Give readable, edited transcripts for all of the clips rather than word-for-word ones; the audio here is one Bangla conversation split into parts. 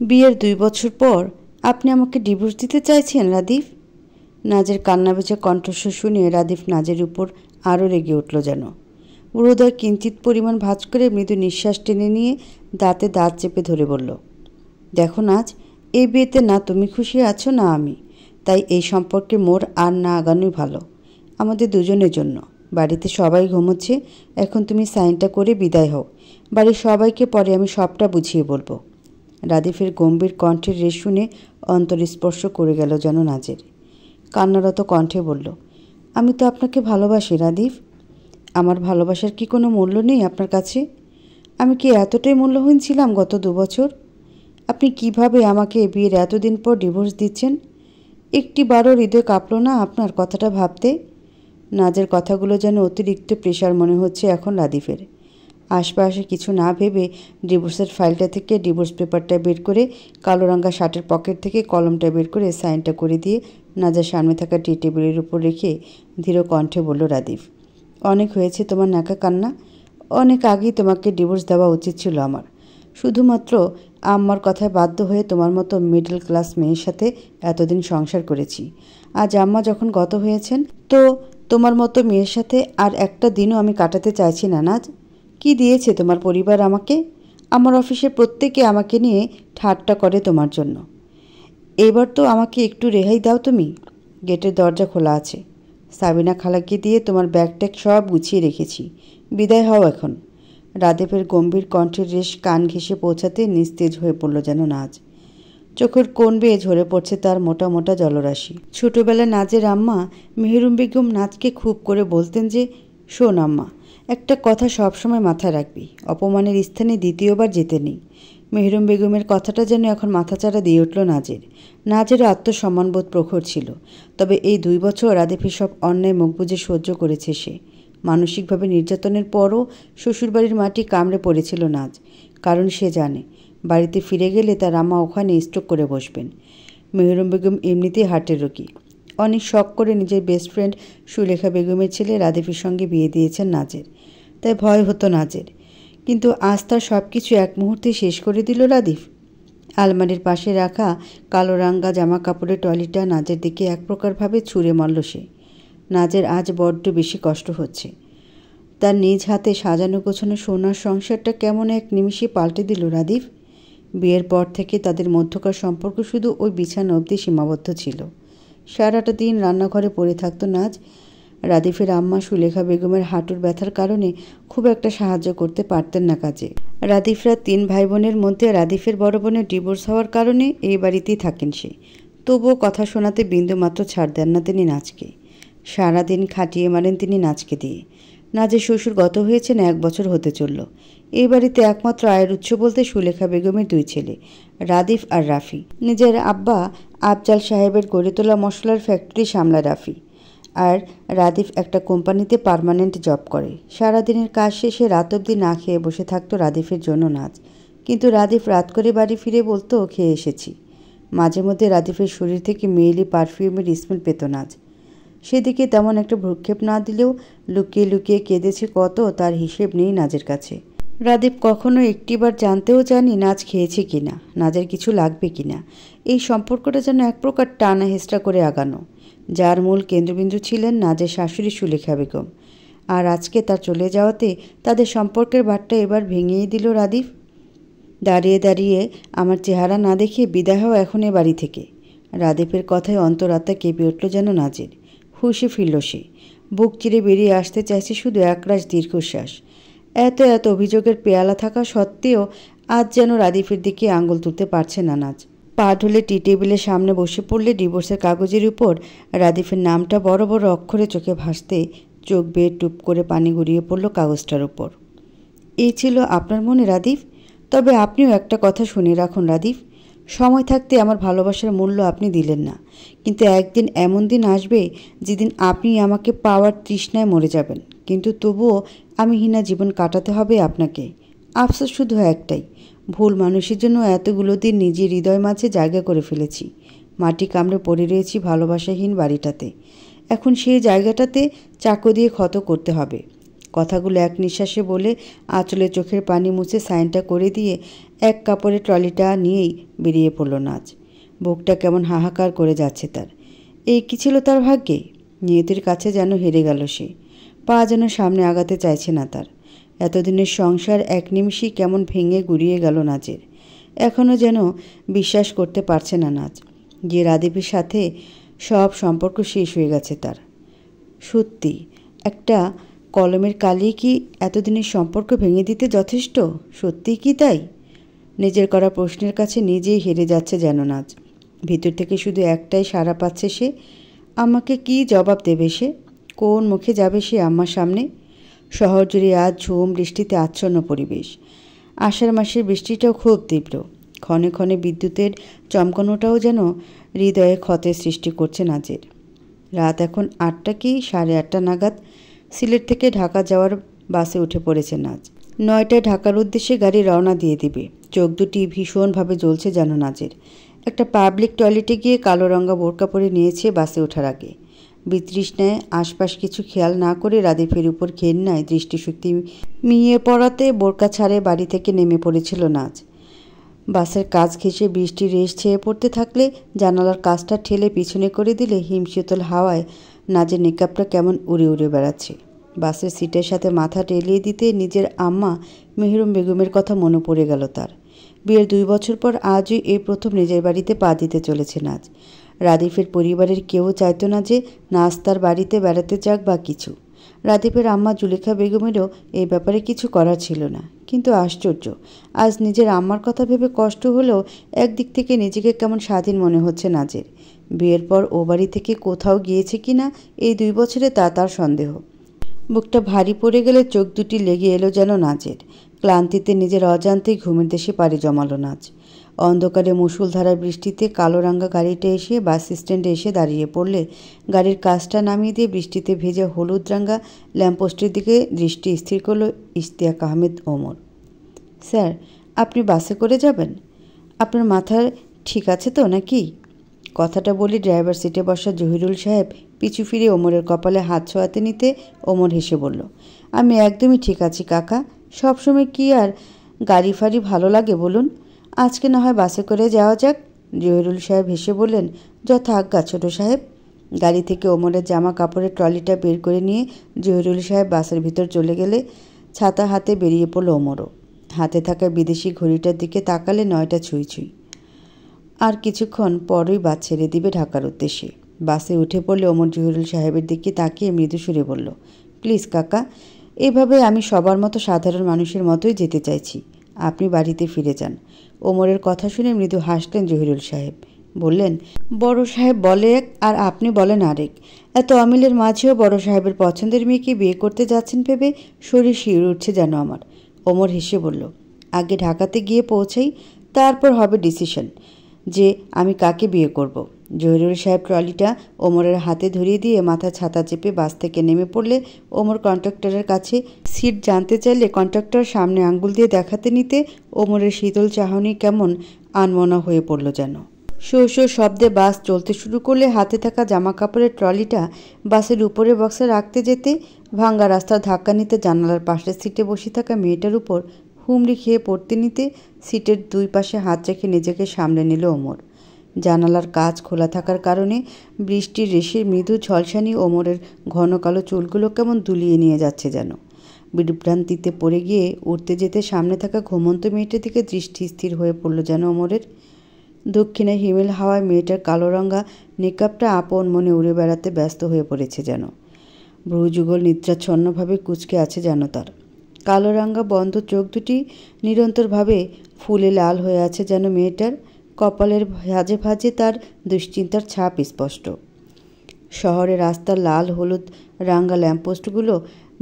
বিয়ের 2 বছর পর আপনি আমাকে ডিভোর্স দিতে চাইছেন রাদিফ? নাজের কান্নাভেজা কণ্ঠস্বর শুনে রাদিফ নাজের উপর আরও রেগে উঠল যেন। উরুদয় কিঞ্চিত পরিমাণ ভাঁজ করে মৃদু নিঃশ্বাস টেনে নিয়ে দাঁতে দাঁত চেপে ধরে বলল, দেখো নাজ, এই বিয়েতে না তুমি খুশি আছো না আমি, তাই এই সম্পর্কে মোর আর না আগানোই ভালো আমাদের দুজনের জন্য। বাড়িতে সবাই ঘুমোচ্ছে, এখন তুমি সাইনটা করে বিদায় হও। বাড়ির সবাইকে পরে আমি সবটা বুঝিয়ে বলবো। রাদিফের গম্ভীর কণ্ঠের রেশ শুনে অন্তর স্পর্শ করে গেল যেন নাজের। কান্নারত কণ্ঠে বলল, আমি তো আপনাকে ভালোবাসি রাদিফ। আমার ভালোবাসার কি কোনো মূল্য নেই আপনার কাছে? আমি কি এতটাই মূল্যহীন ছিলাম গত 2 বছর? আপনি কিভাবে আমাকে বিয়ের এতদিন পর ডিভোর্স দিচ্ছেন? একটিবারও হৃদয় কাঁপল না আপনার কথাটা ভাবতে? নাজের কথাগুলো যেন অতিরিক্ত প্রেশার মনে হচ্ছে এখন রাদিফের। আশপাশে কিছু না ভেবে ডিভোর্সের ফাইলটা থেকে ডিভোর্স পেপারটা বের করে কালো রঙা শার্টের পকেট থেকে কলমটা বের করে সাইনটা করে দিয়ে নাজের সামনে থাকা টি টেবিলের উপর রেখে ধীর কণ্ঠে বলল রাদিফ, অনেক হয়েছে তোমার নাকা কান্না। অনেক আগেই তোমাকে ডিভোর্স দেওয়া উচিত ছিল আমার। শুধুমাত্র আম্মার কথায় বাধ্য হয়ে তোমার মতো মিডল ক্লাস মেয়ের সাথে এতদিন সংসার করেছি। আজ আম্মা যখন গত হয়েছেন, তো তোমার মতো মেয়ের সাথে আর একটা দিনও আমি কাটাতে চাইছি না নাজ। কি দিয়েছে তোমার পরিবার আমাকে? আমার অফিসে প্রত্যেকে আমাকে নিয়ে ঠাট্টা করে তোমার জন্য। এবার তো আমাকে একটু রেহাই দাও তুমি। গেটের দরজা খোলা আছে। সাবিনা খালাকে দিয়ে তোমার ব্যাগ ট্যাগ সব গুছিয়ে রেখেছি। বিদায় হও এখন। রাদিফের গম্ভীর কণ্ঠের রেশ কান ঘেঁষে পৌঁছাতে নিস্তেজ হয়ে পড়ল যেন নাজ। চোখের কোণ বেয়ে ঝরে পড়ছে তার মোটা মোটা জলরাশি। ছোটবেলায় নাজের আম্মা মেহেরুম বেগম নাজকে খুব করে বলতেন যে, শোন আম্মা, একটা কথা সবসময় মাথায় রাখবি, অপমানের স্থানে দ্বিতীয়বার যেতে নেই। মেহেরুম বেগমের কথাটা যেন এখন মাথাচাড়া দিয়ে উঠল নাজের। নাজেরও আত্মসম্মানবোধ প্রখর ছিল। তবে এই 2 বছর রাদিফের সব অন্যায় মুখ বুজে সহ্য করেছে সে। মানসিকভাবে নির্যাতনের পরও শ্বশুরবাড়ির মাটি কামড়ে পড়েছিল নাজ। কারণ সে জানে বাড়িতে ফিরে গেলে তার আম্মা ওখানে স্ট্রোক করে বসবেন। মেহেরুম বেগম এমনিতেই হার্টের রোগী। অনেক শখ করে নিজের বেস্ট ফ্রেন্ড সুলেখা বেগমের ছেলে রাদিফের সঙ্গে বিয়ে দিয়েছেন নাজের। তাই ভয় হতো নাজের। কিন্তু আজ তার সব কিছু এক মুহূর্তে শেষ করে দিল রাদিফ। আলমারির পাশে রাখা কালো রাঙ্গা জামা কাপড়ের টয়লেটটা নাজের দিকে এক প্রকারভাবে ছুঁড়ে মারল সে। নাজের আজ বড্ড বেশি কষ্ট হচ্ছে। তার নিজ হাতে সাজানো গোছানো সোনার সংসারটা কেমন এক নিমিষে পাল্টে দিল রাদিফ। বিয়ের পর থেকে তাদের মধ্যকার সম্পর্ক শুধু ওই বিছানা অবধি সীমাবদ্ধ ছিল। সারাটা দিন রান্নাঘরে পড়ে থাকতো নাজ। রাদিফের আম্মা সুলেখা বেগমের হাঁটুর ব্যথার কারণে খুব একটা সাহায্য করতে পারতেন না কাজে। রাদিফরা 3 ভাই বোনের মধ্যে রাদিফের বড় বোনের ডিভোর্স হওয়ার কারণে এই বাড়িতেই থাকেন সে। তবুও কথা শোনাতে বিন্দুমাত্র ছাড় দেন না তিনি নাজকে। সারাদিন খাটিয়ে মারেন তিনি নাজকে দিয়ে। নাজের শ্বশুর গত হয়েছেন 1 বছর হতে চলল। এই বাড়িতে একমাত্র আয়ের উৎস বলতে সুলেখা বেগমের 2 ছেলে, রাদিফ আর রাফি। নিজের আব্বা আফজাল সাহেবের গড়ে তোলা মশলার ফ্যাক্টরি সামলায় রাফি। আর রাদিফ একটা কোম্পানিতে পার্মানেন্ট জব করে। সারাদিনের কাজ শেষে রাত অবধি না খেয়ে বসে থাকতো রাদিফের জন্য নাজ। কিন্তু রাদিফ রাত করে বাড়ি ফিরে বলতো খেয়ে এসেছি। মাঝে মধ্যে রাদিফের শরীর থেকে মেয়েলি পারফিউমের স্মেল পেত নাজ। সেদিকে তেমন একটা ভ্রুক্ষেপ না দিলেও লুকিয়ে লুকিয়ে কেঁদেছে কত তার হিসেব নেই নাজের কাছে। রাদিফ কখনো একটিবার জানতেও জানি নাজ খেয়েছে কিনা, নাজের কিছু লাগবে কিনা। এই সম্পর্কটা যেন এক প্রকার টানা হেঁচড়া করে আগানো, যার মূল কেন্দ্রবিন্দু ছিলেন নাজের শাশুড়ি সুলেখা বেগম। আর আজকে তার চলে যাওয়াতে তাদের সম্পর্কের বাটটা এবার ভেঙেই দিল রাদিফ। দাঁড়িয়ে দাঁড়িয়ে আমার চেহারা না দেখে বিদায় হও এখন এ বাড়ি থেকে। রাদিফের কথায় অন্তরাত্মা কেঁপে উঠল যেন নাজের। হুঁশে ফিরল সে। বুক চিরে বেরিয়ে আসতে চাইছে শুধু একরাশ দীর্ঘশ্বাস। এত এত অভিযোগের পেয়ালা থাকা সত্ত্বেও আজ যেন রাদিফের দিকে আঙুল তুলতে পারছে না নাজ। পা ঢুলে টি টেবিলের সামনে বসে পড়লে ডিভোর্সের কাগজের উপর রাদিফের নামটা বড় বড় অক্ষরে চোখে ভাসতে চোখ বেয়ে টুপ করে পানি গড়িয়ে পড়ল কাগজটার উপর। এই ছিল আপনার মনে রাদিফ? তবে আপনিও একটা কথা শুনে রাখুন রাদিফ, সময় থাকতে আমার ভালোবাসার মূল্য আপনি দিলেন না। কিন্তু একদিন এমন দিন আসবে যেদিন আপনি আমাকে পাওয়ার তৃষ্ণায় মরে যাবেন। কিন্তু তবুও আমি হীনা জীবন কাটাতে হবে আপনাকে। আফসোস শুধু একটাই, ভুল মানুষের জন্য এতগুলো দিন নিজের হৃদয় মাঝে জায়গা করে ফেলেছি। মাটি কামড়ে পড়ে রয়েছি ভালোবাসাহীন বাড়িটাতে। এখন সেই জায়গাটাতে চাকু দিয়ে ক্ষত করতে হবে। কথাগুলো এক নিঃশ্বাসে বলে আঁচলে চোখের পানি মুছে সাইনটা করে দিয়ে এক কাপড়ে ট্রলিটা নিয়েই বেরিয়ে পড়ল নাজ। বুকটা কেমন হাহাকার করে যাচ্ছে তার। এই কি ছিল তার ভাগ্যে? নিয়তির কাছে যেন হেরে গেল সে। পা যেন সামনে আগাতে চাইছে না তার। এতদিনের সংসার এক নিমিষেই কেমন ভেঙে গুড়িয়ে গেল নাজের। এখনও যেন বিশ্বাস করতে পারছে না নাজ যে রাদীপের সাথে সব সম্পর্ক শেষ হয়ে গেছে তার। সত্যি একটা কলমের কালি কি এতদিনের সম্পর্ক ভেঙে দিতে যথেষ্ট? সত্যিই কি তাই? নিজের করা প্রশ্নের কাছে নিজেই হেরে যাচ্ছে যেন নাজ। ভিতর থেকে শুধু একটাই সাড়া পাচ্ছে সে, আমাকে কি জবাব দেবে সে? কোন মুখে যাবে সে আম্মার সামনে? শহর জুড়ে আজ ঝুম বৃষ্টিতে আচ্ছন্ন পরিবেশ। আষাঢ় মাসের বৃষ্টিটাও খুব তীব্র। ক্ষণে ক্ষণে বিদ্যুতের চমকানোটাও যেন হৃদয়ে ক্ষতের সৃষ্টি করছে নাজের। রাত এখন 8টা কি 8:30 নাগাদ সিলেট থেকে ঢাকা যাওয়ার বাসে উঠে পড়েছে নাজ। 9টায় ঢাকার উদ্দেশ্যে গাড়ি রওনা দিয়ে দিবে। চোখ দুটি ভীষণভাবে জ্বলছে যেন নাজের। একটা পাবলিক টয়লেটে গিয়ে কালো রঙা বোরকা পরে নিয়েছে বাসে ওঠার আগে। বিতৃষ্ণায় আশপাশ কিছু খেয়াল না করে রাদীপের উপর ঘেন্নায় দৃষ্টিশক্তি মিয়ে পড়াতে বোরকা ছাড়ে বাড়ি থেকে নেমে পড়েছিল নাজ। বাসের কাজ ঘেঁষে বৃষ্টি রেশ ছেয়ে পড়তে থাকলে জানালার কাজটা ঠেলে পিছনে করে দিলে হিমশীতল হাওয়ায় নাজের নিকাবটা কেমন উড়ে উড়ে বেড়াচ্ছে। বাসের সিটের সাথে মাথা টেলিয়ে দিতে নিজের আম্মা মেহরুম বেগমের কথা মনে পড়ে গেল তার। বিয়ের 2 বছর পর আজই এই প্রথম নিজের বাড়িতে পা দিতে চলেছে নাজ। রাদীপের পরিবারের কেউ চাইতো না যে নাজ তার বাড়িতে বেড়াতে যাক বা কিছু। রাদীপের আম্মা জুলেখা বেগমেরও এই ব্যাপারে কিছু করার ছিল না। কিন্তু আশ্চর্য, আজ নিজের আম্মার কথা ভেবে কষ্ট হলেও একদিক থেকে নিজেকে কেমন স্বাধীন মনে হচ্ছে নাজের। বিয়ের পর ও বাড়ি থেকে কোথাও গিয়েছে কিনা এই 2 বছরে তা তার সন্দেহ। বুকটা ভারী পড়ে গেলে চোখ দুটি লেগে এলো যেন নাজের। ক্লান্তিতে নিজের অজান্তেই ঘুমের দেশে পাড়ি জমালো নাজ। অন্ধকারে মুষলধারার বৃষ্টিতে কালো রাঙা গাড়িটা এসে বাস স্ট্যান্ডে এসে দাঁড়িয়ে পড়লে গাড়ির কাজটা নামিয়ে দিয়ে বৃষ্টিতে ভেজে হলুদ রাঙা ল্যাম্পপোস্টের দিকে দৃষ্টি স্থির করল ইশতিয়াক আহমেদ ওমর। স্যার, আপনি বাসে করে যাবেন? আপনার মাথার ঠিক আছে তো নাকি? কথাটা বলি ড্রাইভার সিটে বসা জহিরুল সাহেব পিছু ফিরে ওমরের কপালে হাত ছোঁয়াতে নিতে ওমর হেসে বলল, আমি একদমই ঠিক আছি কাকা। সবসময় কি আর গাড়ি ফাড়ি ভালো লাগে বলুন? আজকে না হয় বাসে করে যাওয়া যাক। জহিরুল সাহেব হেসে বললেন, যথা আজ্ঞা ছোট সাহেব। গাড়ি থেকে ওমরের জামা কাপড়ের ট্রলিটা বের করে নিয়ে জহিরুল সাহেব বাসের ভিতর চলে গেলে ছাতা হাতে বেরিয়ে পড়ল ওমরও। হাতে থাকা বিদেশি ঘড়িটার দিকে তাকালে 9টা ছুঁই ছুঁই। আর কিছুক্ষণ পরই বাস ছেড়ে দিবে ঢাকার উদ্দেশ্যে। বাসে উঠে পড়লে ওমর জহিরুল সাহেবের দিকে তাকিয়ে মৃদু সুরে বলল, প্লিজ কাকা, এভাবে আমি সবার মতো সাধারণ মানুষের মতোই যেতে চাইছি। আপনি বাড়িতে ফিরে যান। ওমরের কথা শুনে মৃদু হাসলেন জহিরুল সাহেব। বললেন, বড় সাহেব বলে এক আর আপনি বলেন আরেক। এত অমিলের মাঝেও বড় সাহেবের পছন্দের মেয়েকে বিয়ে করতে যাচ্ছেন ভেবে শরীর শিউরে উঠছে যেন আমার। ওমর হেসে বলল, আগে ঢাকাতে গিয়ে পৌঁছাই, তারপর হবে ডিসিশন যে আমি কাকে বিয়ে করব। জহিরুল সাহেব ট্রলিটা ওমরের হাতে ধরিয়ে দিয়ে মাথা ছাতা চেপে বাস থেকে নেমে পড়লে ওমর কন্ডাক্টরের কাছে সিট জানতে চাইলে কন্ডাক্টর সামনে আঙ্গুল দিয়ে দেখাতে নিতে ওমরের শীতল চাহনি কেমন আনমনা হয়ে পড়ল যেন। শো শো শব্দে বাস চলতে শুরু করলে হাতে থাকা জামা কাপড়ের ট্রলিটা বাসের উপরে বক্সে রাখতে যেতে ভাঙ্গা রাস্তার ধাক্কা নিতে জানালার পাশের সিটে বসে থাকা মেয়েটার উপর হুমড়ি খেয়ে পড়তে নিতে সিটের 2 পাশে হাত রেখে নিজেকে সামলে নিল ওমর। জানালার কাচ খোলা থাকার কারণে বৃষ্টির রেশের মৃদু ঝলসানি ওমরের ঘন কালো চুলগুলো কেমন দুলিয়ে নিয়ে যাচ্ছে যেন। বিভ্রান্তিতে পড়ে গিয়ে উঠতে যেতে সামনে থাকা ঘুমন্ত মেয়েটার দিকে দৃষ্টি স্থির হয়ে পড়ল যেন ওমরের। দক্ষিণে হিমেল হাওয়ায় মেয়েটার কালো রঙা নিকাবটা আপন মনে উড়ে বেড়াতে ব্যস্ত হয়ে পড়েছে যেন। ভ্রুযুগল নিদ্রাচ্ছন্নভাবে কুঁচকে আছে যেন তার। কালো রাঙা বন্ধ চোখ দুটি নিরন্তরভাবে ফুলে লাল হয়ে আছে যেন মেয়েটার। কপালের ভাঁজে ভাঁজে তার দুশ্চিন্তার ছাপ স্পষ্ট। শহরের রাস্তার লাল হলুদ রাঙা ল্যাম্পপোস্টগুলো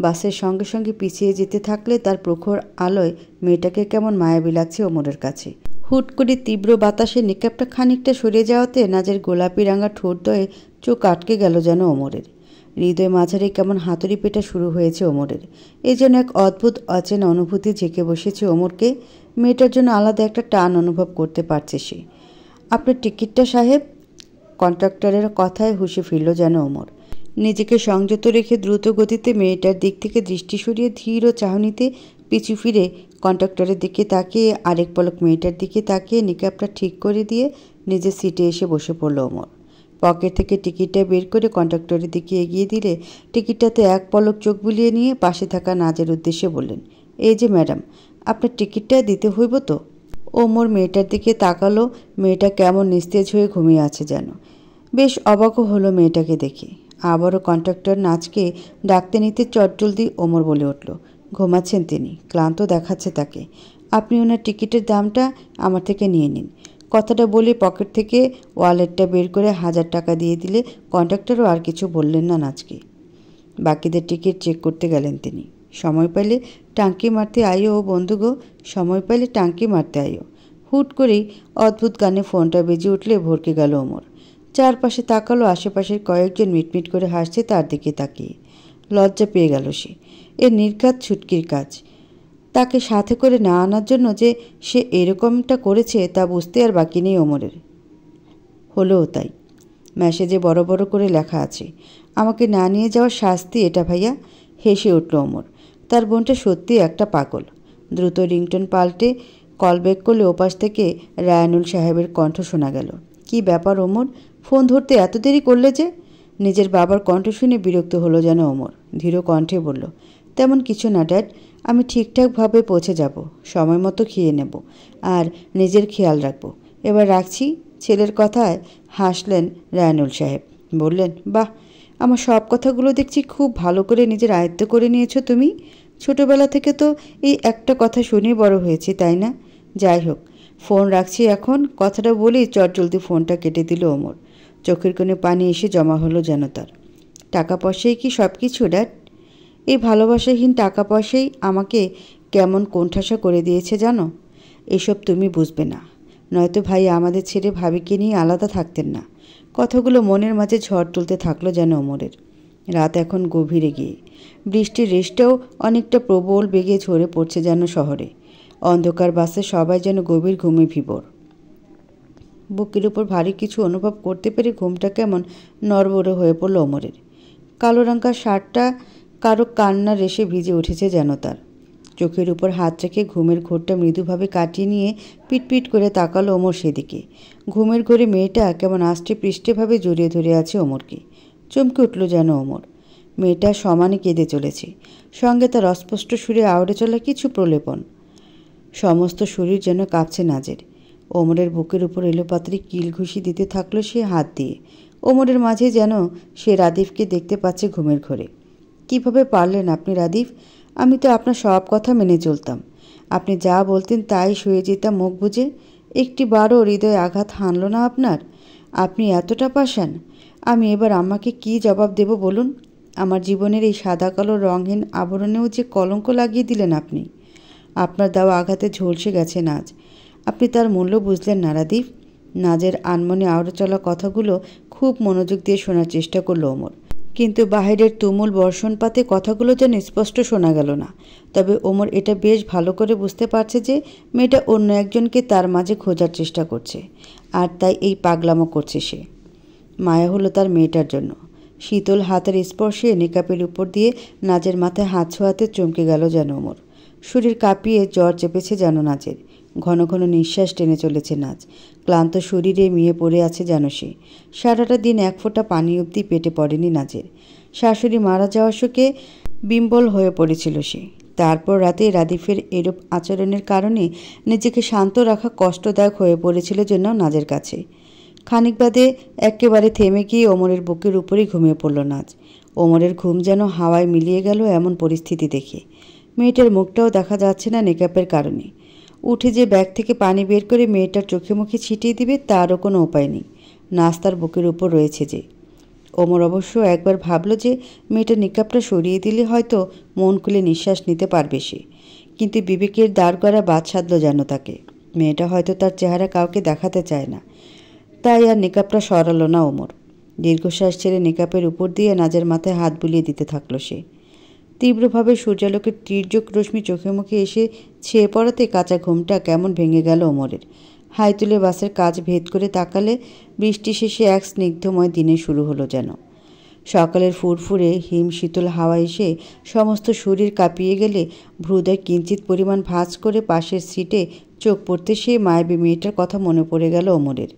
বাসের সঙ্গে সঙ্গে পিছিয়ে যেতে থাকলে তার প্রখর আলোয় মেয়েটাকে কেমন মায়াবী লাগছে ওমরের কাছে। হুট করে তীব্র বাতাসে নিকাবটা খানিকটা সরে যাওয়াতে নাজের গোলাপি রাঙা ঠোঁটদয়ে চোখ আটকে গেল যেন ওমরের। হৃদয় মাঝারে কেমন হাতুড়ি পেটা শুরু হয়েছে ওমরের। এই জন্য এক অদ্ভুত অচেনা অনুভূতি ঝেঁকে বসেছে ওমরকে। মেয়েটার জন্য আলাদা একটা টান অনুভব করতে পারছে সে। আপনার টিকিটটা সাহেব? কন্ট্রাক্টরের কথায় হুঁশে ফিরল যেন ওমর। নিজেকে সংযত রেখে দ্রুত গতিতে মেয়েটার দিক থেকে দৃষ্টি সরিয়ে ধীর ও চাহনিতে পিছু ফিরে কন্ডাক্টরের দিকে তাকিয়ে আরেক পলক মেয়েটার দিকে তাকিয়ে নিকাবটা ঠিক করে দিয়ে নিজের সিটে এসে বসে পড়ল ওমর। পকেট থেকে টিকিটটা বের করে কন্ডাক্টরের দিকে এগিয়ে দিলে টিকিটটাতে এক পলক চোখ বুলিয়ে নিয়ে পাশে থাকা নাজের উদ্দেশ্যে বললেন, এই যে ম্যাডাম, আপনার টিকিটটা দিতে হইব তো? ওমর মেয়েটার দিকে তাকালো। মেয়েটা কেমন নিস্তেজ হয়ে ঘুমিয়ে আছে যেন। বেশ অবাকও হলো মেয়েটাকে দেখে। আবারও কন্ডাক্টর নাজকে ডাকতে নিতে চটজলদি ওমর বলে উঠল, ঘুমাচ্ছেন তিনি, ক্লান্ত দেখাচ্ছে তাকে। আপনি ওনার টিকিটের দামটা আমার থেকে নিয়ে নিন। কথাটা বলে পকেট থেকে ওয়ালেটটা বের করে 1000 টাকা দিয়ে দিলে কন্ডাক্টরও আর কিছু বললেন না নাজকে। বাকিদের টিকিট চেক করতে গেলেন তিনি। সময় পাইলে টাঙ্কি মারতে আইও বন্ধুগো, সময় পাইলে টাঙ্কি মারতে আইও। হুট করেই অদ্ভুত গানে ফোনটা বেজে উঠলে ভরকে গেল ওমর। চারপাশে তাকালো, আশেপাশের কয়েকজন মিটমিট করে হাসছে তার দিকে তাকিয়ে। লজ্জা পেয়ে গেল সে। এর নির্ঘাত ছুটকির কাজ। তাকে সাথে করে না আনার জন্য যে সে এরকমটা করেছে তা বুঝতে আর বাকি নেই ওমরের। হলোও তাই। মেসেজে বড় বড় করে লেখা আছে, আমাকে না নিয়ে যাওয়ার শাস্তি এটা ভাইয়া। হেসে উঠল ওমর। তার বোনটা সত্যি একটা পাগল। দ্রুত রিংটোন পাল্টে কল ব্যাক করলে ওপাশ থেকে রায়ানুল সাহেবের কণ্ঠ শোনা গেল। কি ব্যাপার ওমর, ফোন ধরতে এত দেরি করলে যে? নিজের বাবার কণ্ঠ শুনে বিরক্ত হলো যেন ওমর। ধীর কণ্ঠে বলল, তেমন কিছু না ড্যাড, আমি ঠিকঠাকভাবে পৌঁছে যাব, সময় মতো খেয়ে নেব আর নিজের খেয়াল রাখব। এবার রাখছি। ছেলের কথায় হাসলেন রায়ানুল সাহেব। বললেন, বাহ, আমার সব কথাগুলো দেখছি খুব ভালো করে নিজের আয়ত্ত করে নিয়েছো তুমি। ছোটবেলা থেকে তো এই একটা কথা শুনেই বড় হয়েছি, তাই না? যাই হোক, ফোন রাখছি এখন। কথাটা বলেই চটজলদি ফোনটা কেটে দিল ওমর। চোখের কোণে পানি এসে জমা হলো যেন তার। টাকা পয়সাই কি সব কিছু ড্যাড? এই ভালোবাসাহীন টাকা পয়সাই আমাকে কেমন কোণঠাসা করে দিয়েছে জানো? এসব তুমি বুঝবে না, নয়তো ভাই আমাদের ছেড়ে ভাবিকে নিয়ে আলাদা থাকতেন না। কথাগুলো মনের মাঝে ঝড় তুলতে থাকলো যেন ওমরের। রাত এখন গভীরে গিয়ে। বৃষ্টির রেশটাও অনেকটা প্রবল বেগে ঝরে পড়ছে যেন শহরে। অন্ধকার বাসে সবাই যেন গভীর ঘুমে ভিবর। বুকের উপর ভারী কিছু অনুভব করতে পেরে ঘুমটা কেমন নড়বড়ে হয়ে পড়ল ওমরের। কালো রঙা শার্টটা কারো কান্না রেশে ভিজে উঠেছে যেন তার। চোখের উপর হাত রেখে ঘুমের ঘোরটা মৃদুভাবে কাটিয়ে নিয়ে পিটপিট করে তাকালো ওমর সেদিকে। ঘুমের ঘোরে মেয়েটা কেমন আষ্টে পৃষ্ঠেভাবে জড়িয়ে ধরে আছে ওমরকে। চমকে উঠল যেন ওমর। মেয়েটা সমানে কেঁদে চলেছে, সঙ্গে তার অস্পষ্ট সুরে আওড়ে চলা কিছু প্রলেপন। সমস্ত শরীর যেন কাঁপছে নাজের। ওমরের বুকের উপর এলোপাতাড়ি কিল ঘুষি দিতে থাকলো সে হাত দিয়ে। ওমরের মাঝে যেন সে রাদিফকে দেখতে পাচ্ছে ঘুমের ঘোরে। কিভাবে পারলেন আপনি রাদিফ? আমি তো আপনার সব কথা মেনে চলতাম। আপনি যা বলতেন তাই শুয়ে যেতাম মুখ বুজে। একটি বারও হৃদয়ে আঘাত হানল না আপনার? আপনি এতটা পাষাণ। আমি এবার আম্মাকে কি জবাব দেব বলুন? আমার জীবনের এই সাদা কালো রঙহীন আবরণেও যে কলঙ্ক লাগিয়ে দিলেন আপনি। আপনার দেওয়া আঘাতে ঝলসে গেছে নাজ। আপনি তার মূল্য বুঝলেন না রাদিফ। নাজের আনমনে আওড়ে চলা কথাগুলো খুব মনোযোগ দিয়ে শোনার চেষ্টা করল ওমর। কিন্তু বাহিরের তুমুল বর্ষণপাতে কথাগুলো যেন স্পষ্ট শোনা গেল না। তবে ওমর এটা বেশ ভালো করে বুঝতে পারছে যে মেয়েটা অন্য একজনকে তার মাঝে খোঁজার চেষ্টা করছে, আর তাই এই পাগলামো করছে সে। মায়া হলো তার মেয়েটার জন্য। শীতল হাতের স্পর্শে নিকাপের উপর দিয়ে নাজের মাথায় হাত ছোঁয়াতে চমকে গেল যেন ওমর। শরীর কাঁপিয়ে জ্বর চেপেছে যেন নাজের। ঘন ঘন নিঃশ্বাস টেনে চলেছে নাজ। ক্লান্ত শরীরে মিয়ে পড়ে আছে যেন সে। সারাটা দিন এক ফোঁটা পানি অবধি পেটে পড়েনি নাজের। শাশুড়ি মারা যাওয়ার শোকে বিম্বল হয়ে পড়েছিল সে। তারপর রাতে রাদিফের এরূপ আচরণের কারণে নিজেকে শান্ত রাখা কষ্টদায়ক হয়ে পড়েছিল যেন নাজের কাছে। খানিক বাদে একেবারে থেমে গিয়ে ওমরের বুকের উপরেই ঘুমিয়ে পড়ল নাজ। ওমরের ঘুম যেন হাওয়ায় মিলিয়ে গেল এমন পরিস্থিতি দেখে। মেয়েটার মুখটাও দেখা যাচ্ছে না নেকাপের কারণে। উঠে যে ব্যাগ থেকে পানি বের করে মেয়েটার চোখে মুখে ছিটিয়ে দিবে তারও কোনো উপায় নেই। নাজ তার বুকের উপর রয়েছে যে। ওমর অবশ্য একবার ভাবল যে মেয়েটার নিকাপটা সরিয়ে দিলে হয়তো মন খুলে নিঃশ্বাস নিতে পারবে সে। কিন্তু বিবেকের দাঁড় করা বাদ সাধল যেন তাকে। মেয়েটা হয়তো তার চেহারা কাউকে দেখাতে চায় না, তাই আর নিকাপটা সরালো না ওমর। দীর্ঘশ্বাস ছেড়ে নিকাপের উপর দিয়ে নাজের মাথায় হাত বুলিয়ে দিতে থাকলো সে। তীব্রভাবে সূর্যালোকের তীর্যক রশ্মি চোখে মুখে এসে ছেয়ে পড়াতে কাঁচা ঘুমটা কেমন ভেঙে গেল ওমরের। হাই তুলে বাসের কাজ ভেদ করে তাকালে বৃষ্টি শেষে এক স্নিগ্ধময় দিনে শুরু হলো যেন। সকালের ফুরফুরে হিম শীতল হাওয়া এসে সমস্ত শরীর কাঁপিয়ে গেলে ভ্রুদয় কিঞ্চিত পরিমাণ ভাঁজ করে পাশের সিটে চোখ পড়তে সেই মায়াবী মেয়েটার কথা মনে পড়ে গেল ওমরের।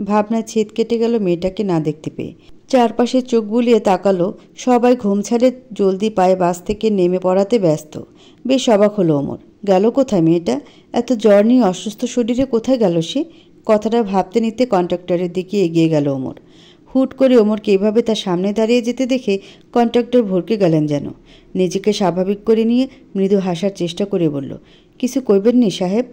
ভাবনায় ছেদ কেটে গেল মেয়েটাকে না দেখতে পেয়ে। চারপাশে চোখ বুলিয়ে তাকালো। সবাই ঘুম ছাড়ে জলদি পায়ে বাস থেকে নেমে পড়াতে ব্যস্ত। বেশ অবাক হলো ওমর। গেল কোথায় মেয়েটা? এত জ্বর নিয়ে অসুস্থ শরীরে কোথায় গেল সে? কথাটা ভাবতে নিতে কন্ট্রাক্টরের দিকে এগিয়ে গেল ওমর। হুট করে ওমরকে এভাবে তার সামনে দাঁড়িয়ে যেতে দেখে কন্ট্রাক্টর ভরকে গেলেন যেন। নিজেকে স্বাভাবিক করে নিয়ে মৃদু হাসার চেষ্টা করে বলল, কিছু কইবেননি সাহেব?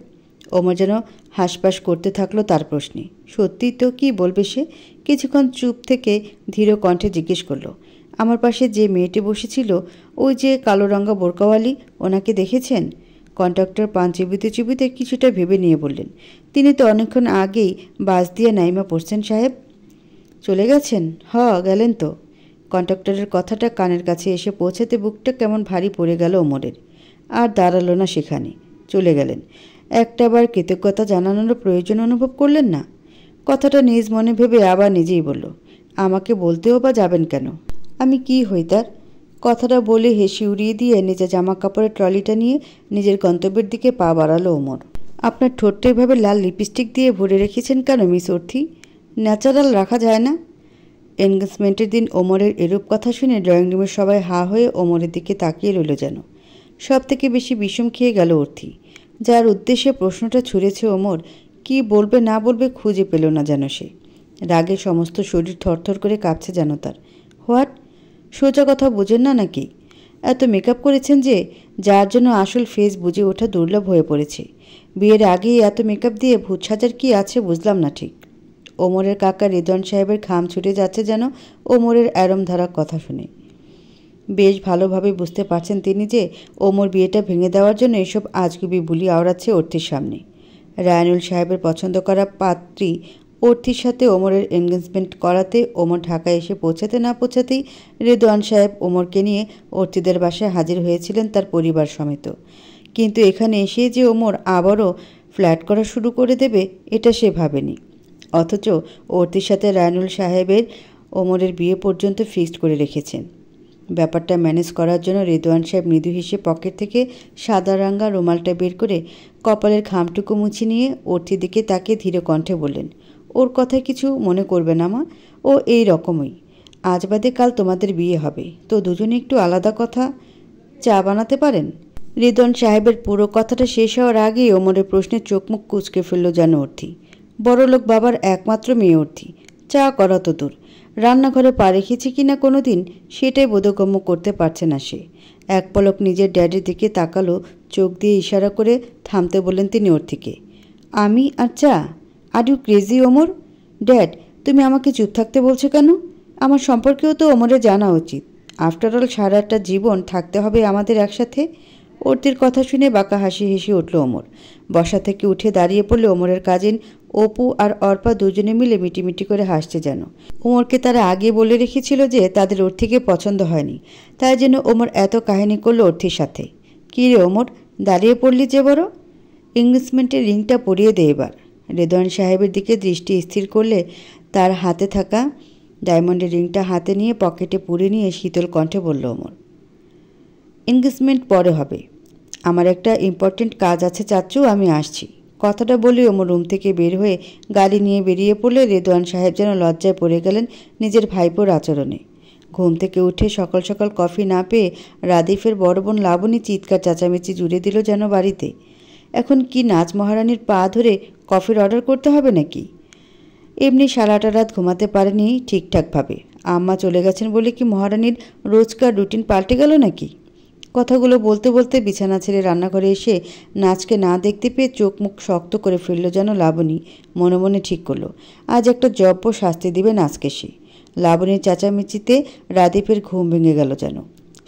ওমর যেন হাসপাস করতে থাকলো তার প্রশ্নে। সত্যিই তো, কি বলবে সে? কিছুক্ষণ চুপ থেকে ধীর কণ্ঠে জিজ্ঞেস করলো, আমার পাশে যে মেয়েটি বসেছিল, ওই যে কালো রঙা বোরকাওয়ালি, ওনাকে দেখেছেন? কন্ট্রাক্টর পান চিবিতে চিবিতে কিছুটা ভেবে নিয়ে বললেন, তিনি তো অনেকক্ষণ আগেই বাস দিয়ে নাইমা পড়ছেন সাহেব। চলে গেছেন? গেলেন তো। কন্ট্রাক্টরের কথাটা কানের কাছে এসে পৌঁছাতে বুকটা কেমন ভারী পড়ে গেল ওমরের। আর দাঁড়ালো না সেখানে, চলে গেলেন। একটাবার কৃতজ্ঞতা জানানোর প্রয়োজন অনুভব করলেন না? কথাটা নিজ মনে ভেবে আবার নিজেই বলল, আমাকে বলতেও বা যাবেন কেন? আমি কি হই তার? কথাটা বলে হেসে উড়িয়ে দিয়ে নিজের জামা কাপড়ের ট্রলিটা নিয়ে নিজের গন্তব্যের দিকে পা বাড়ালো ওমর। আপনার ঠোঁটটা এভাবে লাল লিপস্টিক দিয়ে ভরে রেখেছেন কেন মিস অর্থি? ন্যাচারাল রাখা যায় না? এনগেজমেন্টের দিন ওমরের এরূপ কথা শুনে ড্রয়িং রুমের সবাই হা হয়ে ওমরের দিকে তাকিয়ে রইল যেন। সব থেকে বেশি বিষম খেয়ে গেল অর্থি। যার উদ্দেশ্যে প্রশ্নটা ছুঁড়েছে ওমর, কি বলবে না বলবে খুঁজে পেল না যেন সে। রাগে সমস্ত শরীর থরথর করে কাঁপছে যেন তার। হোয়াট? সোজা কথা বোঝেন না নাকি? এত মেকআপ করেছেন যে, যার জন্য আসল ফেস বুঝে ওঠা দুর্লভ হয়ে পড়েছে। বিয়ের আগেই এত মেকআপ দিয়ে ভূত সাজার কি আছে বুঝলাম না ঠিক। ওমরের কাকা রিদওয়ান সাহেবের খাম ছুটে যাচ্ছে যেন ওমরের অ্যারম ধারা কথা শুনে। বেশ ভালোভাবে বুঝতে পারছেন তিনি যে ওমর বিয়েটা ভেঙে দেওয়ার জন্য এসব আজগুবি বুলি আওড়াচ্ছে অর্থির সামনে। রায়নুল সাহেবের পছন্দ করা পাত্রী অর্থির সাথে ওমরের এনগেজমেন্ট করাতে ওমর ঢাকায় এসে পৌঁছাতে না পৌঁছাতেই রেদওয়ান সাহেব ওমরকে নিয়ে অর্থিদের বাসায় হাজির হয়েছিলেন তার পরিবার সমেত। কিন্তু এখানে এসে যে ওমর আবারও ফ্ল্যাট করা শুরু করে দেবে, এটা সে ভাবেনি। অথচ অর্থির সাথে রায়নুল সাহেবের ওমরের বিয়ে পর্যন্ত ফিক্সড করে রেখেছেন। ব্যাপারটা ম্যানেজ করার জন্য রেদওয়ান সাহেব মৃদু হেসে পকেট থেকে সাদা রাঙা রুমালটা বের করে কপালের খামটুকু মুছে নিয়ে অর্থির দিকে তাকে ধীর কণ্ঠে বললেন, ওর কথায় কিছু মনে করবে না মা, ও এই রকমই। আজ বাদে কাল তোমাদের বিয়ে হবে, তো দুজনে একটু আলাদা কথা চা বানাতে পারেন? রেদওয়ান সাহেবের পুরো কথাটা শেষ হওয়ার আগেই ওমরের প্রশ্নে চোখ মুখ কুঁচকে ফেলল যেন অর্থি। বড়লোক বাবার একমাত্র মেয়ে অর্থি, চা করা তো দূর, রান্নাঘরে পা রেখেছে কিনা কোনো দিন সেটাই বোধগম্য করতে পারছে না সে। এক পলক নিজের ড্যাডির দিকে তাকালো, চোখ দিয়ে ইশারা করে থামতে বললেন তিনি অর্থিকে। আমি আর চা? Are you crazy Omar? Dad, তুমি আমাকে চুপ থাকতে বলছো কেন? আমার সম্পর্কেও তো ওমরের জানা উচিত। আফটারঅল সারাটা জীবন থাকতে হবে আমাদের একসাথে। অর্থির কথা শুনে বাঁকা হাসি হেসে উঠল ওমর। বসা থেকে উঠে দাঁড়িয়ে পড়লে ওমরের কাজিন অপু আর অর্পা দুজনে মিলে মিটিমিটি করে হাসছে যেন। ওমরকে তারা আগে বলে রেখেছিল যে তাদের অর্থিকে পছন্দ হয়নি, তাই জন্য ওমর এত কাহিনী করলো অর্থির সাথে। কী রে ওমর, দাঁড়িয়ে পড়লি যে বড়? এঙ্গেজমেন্টের রিংটা পরিয়ে দে এবার। রেদওয়ান সাহেবের দিকে দৃষ্টি স্থির করলে তার হাতে থাকা ডায়মন্ডের রিংটা হাতে নিয়ে পকেটে পুরে নিয়ে শীতল কণ্ঠে বলল ওমর, এনগেজমেন্ট পরে হবে, আমার একটা ইম্পর্টেন্ট কাজ আছে চাচ্চু, আমি আসছি। কথাটা বলে ওমর রুম থেকে বের হয়ে গাড়ি নিয়ে বেরিয়ে পড়লে রেদওয়ান সাহেব যেন লজ্জায় পড়ে গেলেন নিজের ভাইপোর আচরণে। ঘুম থেকে উঠে সকাল সকাল কফি না পেয়ে রাদিফের বড় বোন লাবণী চিৎকার চেঁচামেচি জুড়ে দিল যেন বাড়িতে। এখন কি নাচ মহারানীর পা ধরে কফির অর্ডার করতে হবে নাকি? এমনি সারাটা রাত ঘুমাতে পারেনি ঠিকঠাকভাবে। আম্মা চলে গেছেন বলে কি মহারানীর রোজকার রুটিন পাল্টে গেল নাকি? কথাগুলো বলতে বলতে বিছানা ছেড়ে রান্নাঘরে এসে নাচকে না দেখতে পেয়ে চোখ মুখ শক্ত করে ফেলল যেন লাবণী। মনে মনে ঠিক করলো আজ একটা জব্য শাস্তি দিবে নাচকে সে। লাবণীর চেঁচামেচিতে রাদীপের ঘুম ভেঙে গেল যেন।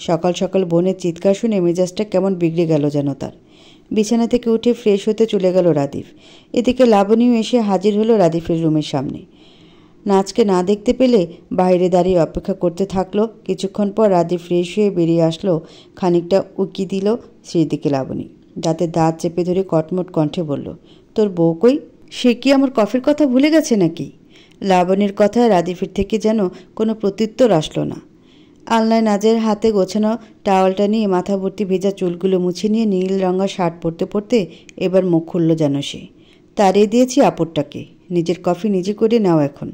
সকাল সকাল বোনের চিৎকার শুনে মেজাজটা কেমন বিগড়ে গেল যেন তার। বিছানা থেকে উঠে ফ্রেশ হতে চলে গেল রাদীপ। এদিকে লাবণীও এসে হাজির হলো রাদীপের রুমের সামনে। নাচকে না দেখতে পেলে বাইরে দাঁড়িয়ে অপেক্ষা করতে থাকলো। কিছুক্ষণ পর রাদীপ ফ্রেশ হয়ে বেরিয়ে আসলো। খানিকটা উকি দিল সেই দিকে লাবণী। দাঁতে দাঁত চেপে ধরে কটমট কণ্ঠে বলল, তোর বউ কই? সে কি আমার কফির কথা ভুলে গেছে নাকি? লাবণীর কথায় রাদিফের থেকে যেন কোনো প্রত্যুত্তর আসলো না। আলনায় নাজের হাতে গোছানো টাওয়ালটা নিয়ে মাথা ভর্তি ভেজা চুলগুলো মুছে নিয়ে নীল রঙা শার্ট পরতে পরতে এবার মুখ খুলল যেন সে। তাড়িয়ে দিয়েছি আপরটাকে, নিজের কফি নিজে করে নাও এখন।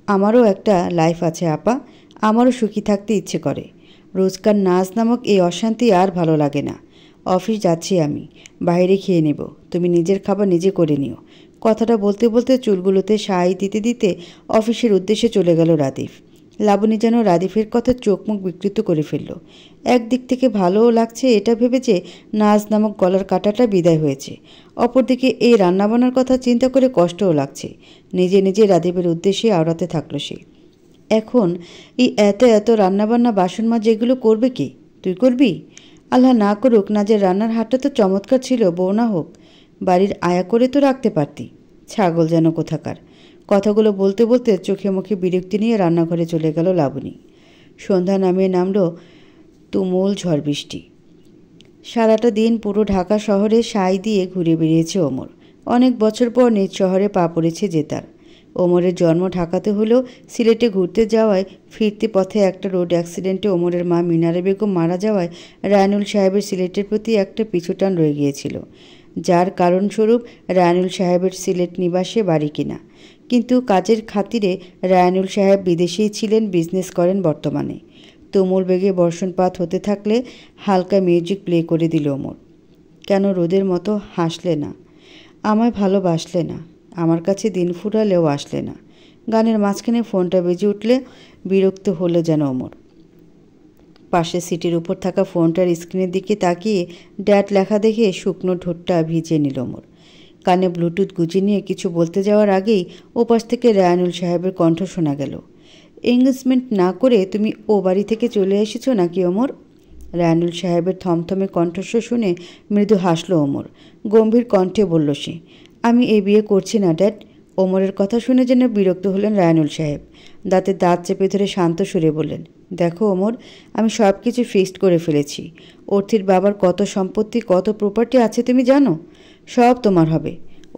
আমারও একটা লাইফ আছে আপা, আমারও সুখী থাকতে ইচ্ছে করে। রোজকার নাজ নামক এই অশান্তি আর ভালো লাগে না। অফিস যাচ্ছি আমি, বাইরে খেয়ে নেব, তুমি নিজের খাবার নিজে করে নিও। কথাটা বলতে বলতে চুলগুলোতে সাই দিতে দিতে অফিসের উদ্দেশ্যে চলে গেল রাদিফ। লাবণী যেন রাদিফের কথা চোখ মুখ বিকৃত করে ফেলল। একদিক থেকে ভালোও লাগছে এটা ভেবে যে নাজ নামক গলার কাঁটাটা বিদায় হয়েছে, অপরদিকে এই রান্নাবান্নার কথা চিন্তা করে কষ্টও লাগছে। নিজে নিজে রাদিফের উদ্দেশ্যে আওড়াতে থাকলো সে। এখন এই এত এত রান্নাবান্না বাসন মাছ যেগুলো করবে কি? তুই করবি? আল্লাহ না করুক নাজের রান্নার হাতটা তো চমৎকার ছিল, বউ না হোক বাড়ির আয়া করে তো রাখতে পারতি। ছাগল যেন কোথাকার। কথাগুলো বলতে বলতে চোখে মুখে বিরক্তি নিয়ে রান্নাঘরে চলে গেল লাবণী। সন্ধ্যা নামিয়ে নামলো তুমুল ঝড় বৃষ্টি। সারাটা দিন পুরো ঢাকা শহরে সাই দিয়ে ঘুরে বেরিয়েছে ওমর। অনেক বছর পর নিজ শহরে পা পড়েছে যে তার। ওমরের জন্ম ঢাকাতে হলেও সিলেটে ঘুরতে যাওয়ায় ফিরতি পথে একটা রোড অ্যাক্সিডেন্টে ওমরের মা মিনারে বেগম মারা যাওয়ায় রায়নুল সাহেবের সিলেটের প্রতি একটা পিছুটান রয়ে গিয়েছিল, যার কারণস্বরূপ রায়নুল সাহেবের সিলেট নিবাসে বাড়ি কিনা। কিন্তু কাজের খাতিরে রায়নুল সাহেব বিদেশেই ছিলেন, বিজনেস করেন বর্তমানে। তুমুল বেগে বর্ষণপাত হতে থাকলে হালকা মিউজিক প্লে করে দিল ওমর। কেন রোদের মতো হাসলে না? আমায় ভালোবাসলে না, আমার কাছে দিন ফুরালেও আসলে না। গানের মাঝখানে ফোনটা বেজে উঠলে বিরক্ত হলো যেন ওমর। পাশের সিটের উপর থাকা ফোনটার স্ক্রিনের দিকে তাকিয়ে ড্যাট লেখা দেখে শুকনো ঠোঁটটা ভিজিয়ে নিল ওমর। কানে ব্লুটুথ গুঁজে নিয়ে কিছু বলতে যাওয়ার আগেই ওপাশ থেকে রায়নুল সাহেবের কণ্ঠ শোনা গেল। এঙ্গেজমেন্ট না করে তুমি ও বাড়ি থেকে চলে এসেছো নাকি ওমর? রায়নুল সাহেবের থমথমে কণ্ঠস্বর শুনে মৃদু হাসল ওমর। গম্ভীর কণ্ঠে বলল সে, আমি এই বিয়ে করছি না ড্যাড। ওমরের কথা শুনে যেন বিরক্ত হলেন রায়নুল সাহেব। দাঁতে দাঁত চেপে ধরে শান্ত সুরে বললেন, দেখো ওমর, আমি সব কিছু ফিক্সড করে ফেলেছি। অর্থির বাবার কত সম্পত্তি কত প্রপার্টি আছে তুমি জানো? সব তোমার হবে।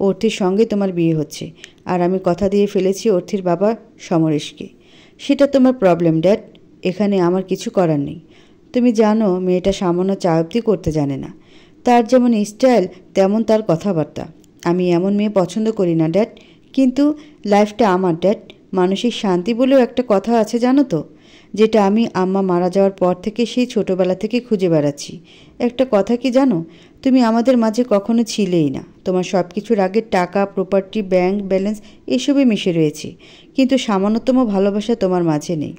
অর্থির সঙ্গে তোমার বিয়ে হচ্ছে, আর আমি কথা দিয়ে ফেলেছি অর্থির বাবা সমরেশকে। সেটা তোমার প্রবলেম ড্যাড, এখানে আমার কিছু করার নেই। তুমি জানো মেয়েটা সামান্য চা অবধি করতে জানে না। তার যেমন স্টাইল তেমন তার কথাবার্তা। আমি এমন মেয়ে পছন্দ করি না ড্যাড। কিন্তু লাইফটা আমার ড্যাড। মানসিক শান্তি বলেও একটা কথা আছে জানো তো, যেটা আমি আম্মা মারা যাওয়ার পর থেকে সেই ছোটোবেলা থেকে খুঁজে বেড়াচ্ছি। একটা কথা কি জানো, তুমি আমাদের মাঝে কখনো ছিলেই না। তোমার সব কিছুর আগে টাকা, প্রপার্টি, ব্যাংক ব্যালেন্স এসবই মিশে রয়েছে, কিন্তু সামান্যতম ভালোবাসা তোমার মাঝে নেই।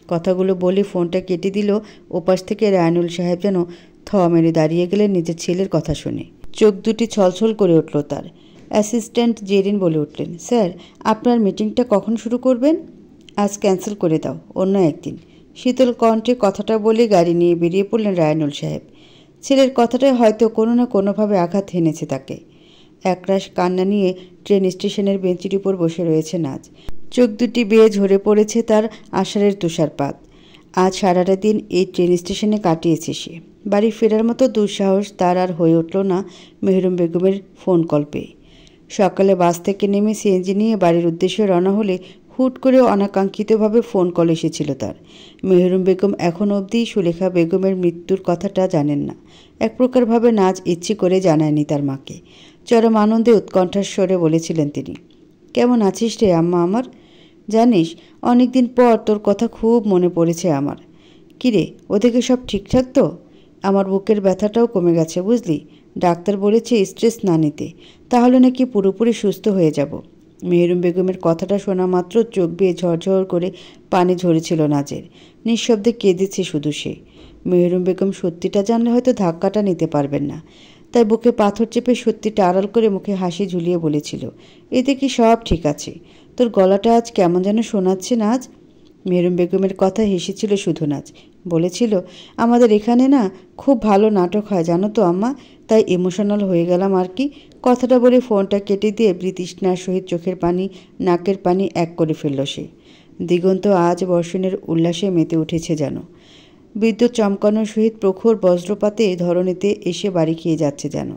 কথাগুলো বলে ফোনটা কেটে দিল। ওপাশ থেকে রায়নুল সাহেব যেন থ মেরে দাঁড়িয়ে গেলেন নিজের ছেলের কথা শুনে। চোখ দুটি ছলছল করে উঠল তার। অ্যাসিস্ট্যান্ট জেরিন বলে উঠলেন, স্যার আপনার মিটিংটা কখন শুরু করবেন? আজ ক্যান্সেল করে দাও, অন্য একদিন। শীতল কণ্ঠে কথাটা বলে গাড়ি নিয়ে বেরিয়ে পড়লেন রায়নুল সাহেব। ছেলের কথাটাই হয়তো কোনো না কোনোভাবে আঘাত হেনেছে তাকে। একরাশ কান্না নিয়ে ট্রেন স্টেশনের বেঞ্চির উপর বসে রয়েছে নাজ। চোখ দুটি বেয়ে ঝরে পড়েছে তার আষাঢ়ের তুষারপাত। আজ সারাটা দিন এই ট্রেন স্টেশনে কাটিয়েছে সে। বাড়ি ফেরার মতো দুঃসাহস তার আর হয়ে উঠল না মেহরুম বেগমের ফোন কল পেয়ে। সকালে বাস থেকে নেমে সিএনজি নিয়ে বাড়ির উদ্দেশ্যে রওনা হলে হুট করে অনাকাঙ্ক্ষিতভাবে ফোন কল এসেছিল তার। মেহরুম বেগম এখন অবধি সুলেখা বেগমের মৃত্যুর কথাটা জানেন না। এক প্রকারভাবে নাজ ইচ্ছে করে জানায়নি তার মাকে। চরম আনন্দে উৎকণ্ঠার স্বরে বলেছিলেন তিনি, কেমন আছিস রে আম্মা আমার? জানিস অনেক দিন পর তোর কথা খুব মনে পড়েছে আমার। কিরে, ওদিকে সব ঠিকঠাক তো? আমার বুকের ব্যথাটাও কমে গেছে বুঝলি। ডাক্তার বলেছে স্ট্রেস না নিতে, তাহলে নাকি পুরোপুরি সুস্থ হয়ে যাব। মেহরুম বেগমের কথাটা শোনা মাত্র চোখ বেয়ে ঝরঝর করে পানি ঝরেছিল নাজের। নিঃশব্দে কেঁদেছে শুধু সে। মেহরুম বেগম সত্যিটা জানলে হয়তো ধাক্কাটা নিতে পারবেন না, তাই বুকে পাথর চেপে সত্যিটা আড়াল করে মুখে হাসি ঝুলিয়ে বলেছিল, এতে কি সব ঠিক আছে? তোর গলাটা আজ কেমন যেন শোনাচ্ছে নাজ। মেহরুম বেগমের কথা হেসেছিল শুধু নাজ। বলেছিল, আমাদের এখানে না খুব ভালো নাটক হয় জানো তো আম্মা, তাই ইমোশনাল হয়ে গেলাম আর কি। কথাটা বলে ফোনটা কেটে দিয়ে বৃতৃষ্ণার সহিত চোখের পানি নাকের পানি এক করে ফেলল সে। দিগন্ত আজ বর্ষণের উল্লাসে মেতে উঠেছে যেন। বিদ্যুৎ চমকানোর সহিত প্রখর বজ্রপাতে ধরণীতে এসে বাড়ি খেয়ে যাচ্ছে যেন।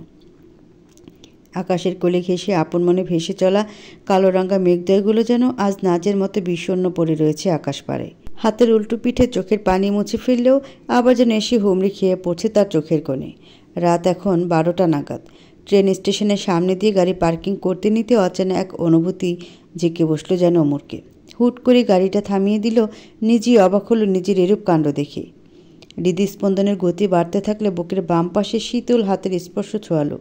আকাশের কোলে ঘেঁষে আপন মনে ভেসে চলা কালো রাঙা মেঘদয়গুলো যেন আজ নাজের মতো বিষণ্ণ পড়ে রয়েছে আকাশ পাড়ে। হাতের উল্টো পিঠে চোখের পানি মুছে ফেললেও আবার যেন এসে হুমড়ি খেয়ে পড়ছে তার চোখের কোণে। রাত এখন 12টা নাগাদ। ট্রেন স্টেশনের সামনে দিয়ে গাড়ি পার্কিং করতে নিতে অচেনা এক অনুভূতি জেঁকে বসলো যেন ওমরকে। হুট করে গাড়িটা থামিয়ে দিল। নিজেই অবাক হলো নিজের এরূপ কাণ্ড দেখে। হৃদস্পন্দনের গতি বাড়তে থাকলে বুকের বাম পাশে শীতল হাতের স্পর্শ ছোঁয়ালো।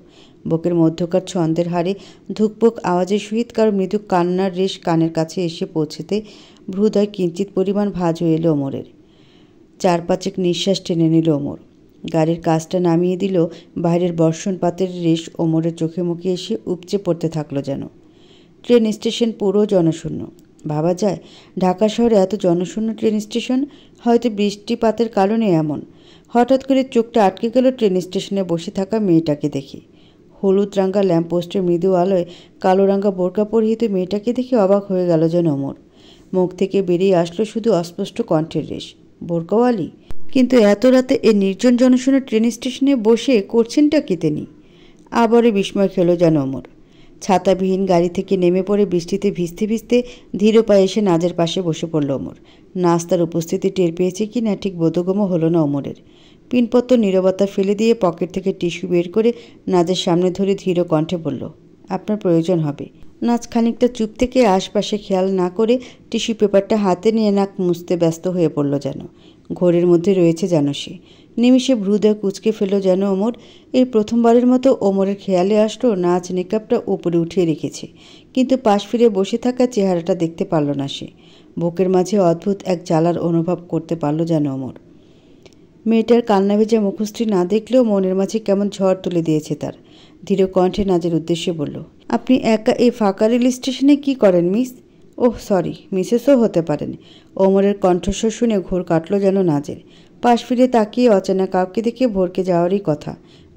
বুকের মধ্যকার ছন্দের হারে ধুকপুক আওয়াজের সহিত কারো মৃদু কান্নার রেশ কানের কাছে এসে পৌঁছেতে ভ্রুদয় কিঞ্চিত পরিমাণ ভাঁজ হয়ে এলো ওমরের। 4-5 নিঃশ্বাস টেনে নিল ওমর। গাড়ির কাজটা নামিয়ে দিল। বাইরের বর্ষণপাতের রেশ ওমরের চোখে মুখে এসে উপচে পড়তে থাকলো যেন। ট্রেন স্টেশন পুরো জনশূন্য। ভাবা যায় ঢাকা শহরে এত জনশূন্য ট্রেন স্টেশন? হয়তো বৃষ্টিপাতের কারণে এমন। হঠাৎ করে চোখটা আটকে গেল ট্রেন স্টেশনে বসে থাকা মেয়েটাকে দেখে। হলুদ রাঙা ল্যাম্পপোস্টের মৃদু আলোয় কালো রাঙা বোরকা পরিহিত মেয়েটাকে দেখে অবাক হয়ে গেল যেন ওমর। মুখ থেকে বেরিয়ে আসলো শুধু অস্পষ্ট কণ্ঠের রেশ, বোরকাওয়ালি? কিন্তু এত রাতে এই নির্জন জনশূন্য ট্রেন স্টেশনে বসে করছেনটা কি তিনি? আবারও বিস্ময় খেল যেন ওমর। ছাতাবিহীন গাড়ি থেকে নেমে পড়ে বৃষ্টিতে ভিজতে ভিজতে ধীর পায়ে এসে নাজের পাশে বসে পড়ল ওমর। নাজ তার উপস্থিতি টের পেয়েছে কি না ঠিক বোধগম্য হলো না ওমরের। পিনপত্র নীরবতা ফেলে দিয়ে পকেট থেকে টিস্যু বের করে নাজের সামনে ধরে ধীর কণ্ঠে বলল, আপনার প্রয়োজন হবে। নাজ খানিকটা চুপ থেকে আশপাশে খেয়াল না করে টিস্যু পেপারটা হাতে নিয়ে নাক মুছতে ব্যস্ত হয়ে পড়ল যেন। ঘোরের মধ্যে রয়েছে যেন সে। নিমিষে ভ্রুদয় কুঁচকে ফেলল যেন ওমর। এই প্রথমবারের মতো ওমরের খেয়ালে আসলো নাচ নিকাবটা উপরে উঠিয়ে রেখেছে, কিন্তু পাশ ফিরে বসে থাকা চেহারাটা দেখতে পারল না সে। বুকের মাঝে অদ্ভুত এক জ্বালার অনুভব করতে পারল যেন ওমর। মেয়েটার কান্না ভেজা মুখশ্রী না দেখলেও মনের মাঝে কেমন ঝড় তুলে দিয়েছে তার। ধীর কণ্ঠে নাজের উদ্দেশ্যে বলল, আপনি একা এই ফাঁকা রেল স্টেশনে কি করেন মিস? ওহ সরি, মিসেসও হতে পারেন। ওমরের কণ্ঠস্বর শুনে ঘোর কাটল যেন নাজের। পাশ ফিরে তাকিয়ে অচেনা কাউকে দেখে ভরকে যাওয়ারই কথা।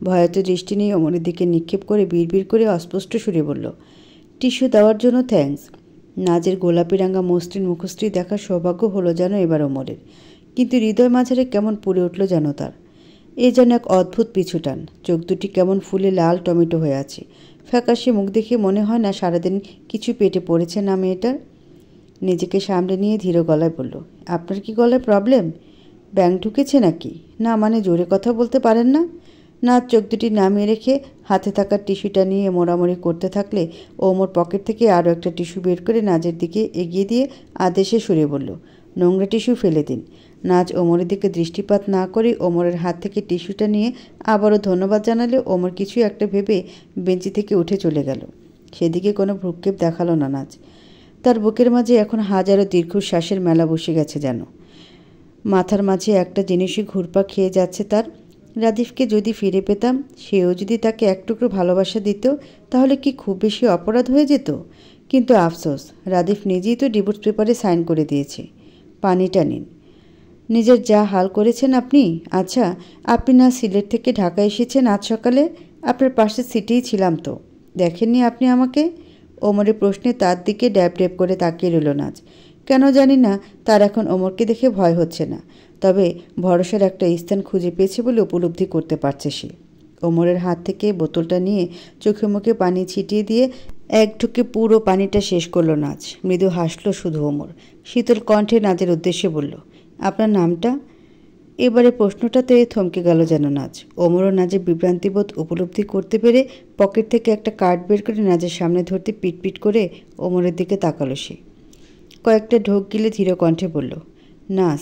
ভয়াত দৃষ্টি নিয়ে ওমরের দিকে নিক্ষেপ করে বিড়বিড় করে অস্পষ্ট সুরে বলল, টিস্যু দেওয়ার জন্য থ্যাঙ্কস। নাজের গোলাপি রাঙা মসৃণ মুখশ্রী দেখার সৌভাগ্য হলো যেন এবার ওমরের। কিন্তু হৃদয় মাঝারে কেমন পুড়ে উঠল যেন তার। এ যেন এক অদ্ভুত পিছুটান। চোখ দুটি কেমন ফুলে লাল টমেটো হয়ে আছে। ফ্যাকাশে মুখ দেখে মনে হয় না সারাদিন কিছু পেটে পড়েছে না মেয়েটার। নিজেকে সামলে নিয়ে ধীর গলায় বলল, আপনার কি গলায় প্রবলেম? ব্যাঙ ঢুকেছে নাকি? না মানে জোরে কথা বলতে পারেন না? নাচ চোখ দুটি নামিয়ে রেখে হাতে থাকা টিস্যুটা নিয়ে মোড়ামুড়ি করতে থাকলে ওমর পকেট থেকে আরও একটা টিস্যু বের করে নাজের দিকে এগিয়ে দিয়ে আদেশে সরে বলল, নোংরা টিস্যু ফেলে দিন। নাজ ওমরের দিকে দৃষ্টিপাত না করে ওমরের হাত থেকে টিস্যুটা নিয়ে আবারও ধন্যবাদ জানালে ওমর কিছু একটা ভেবে বেঞ্চি থেকে উঠে চলে গেল। সেদিকে কোনো ভ্রুক্ষেপ দেখালো না নাজ। তার বুকের মাঝে এখন হাজারো দীর্ঘশ্বাসের মেলা বসে গেছে যেন। মাথার মাঝে একটা জিনিসই ঘুরপাক খেয়ে যাচ্ছে তার। রাদিফকে যদি ফিরে পেতাম, সেও যদি তাকে এক টুকরো ভালোবাসা দিত, তাহলে কি খুব বেশি অপরাধ হয়ে যেত? কিন্তু আফসোস, রাদিফ নিজেই তো ডিভোর্স পেপারে সাইন করে দিয়েছে। পানিটা নিন। নিজের যা হাল করেছেন আপনি। আচ্ছা, আপনি না সিলেট থেকে ঢাকা এসেছেন আজ সকালে? আপনার পাশের সিটেই ছিলাম তো, দেখেননি আপনি আমাকে? ওমরের প্রশ্নে তার দিকে ড্যাব ড্যাব করে তাকিয়ে রইল নাজ। কেন জানি না তার এখন ওমরকে দেখে ভয় হচ্ছে না, তবে ভরসার একটা স্থান খুঁজে পেয়েছে বলে উপলব্ধি করতে পারছে সে। ওমরের হাত থেকে বোতলটা নিয়ে চোখে মুখে পানি ছিটিয়ে দিয়ে এক ঢুকে পুরো পানিটা শেষ করল নাজ। মৃদু হাসল শুধু ওমর। শীতল কণ্ঠে নাজের উদ্দেশ্যে বলল, আপনার নামটা? এবারে প্রশ্নটাতে থমকে গেল যেন নাজ। ওমরও নাজের বিভ্রান্তিবোধ উপলব্ধি করতে পেরে পকেট থেকে একটা কার্ড বের করে নাজের সামনে ধরতে পিটপিট করে ওমরের দিকে তাকালো সে। কয়েকটা ঢোক গিলে ধীর কণ্ঠে বলল, নাজ,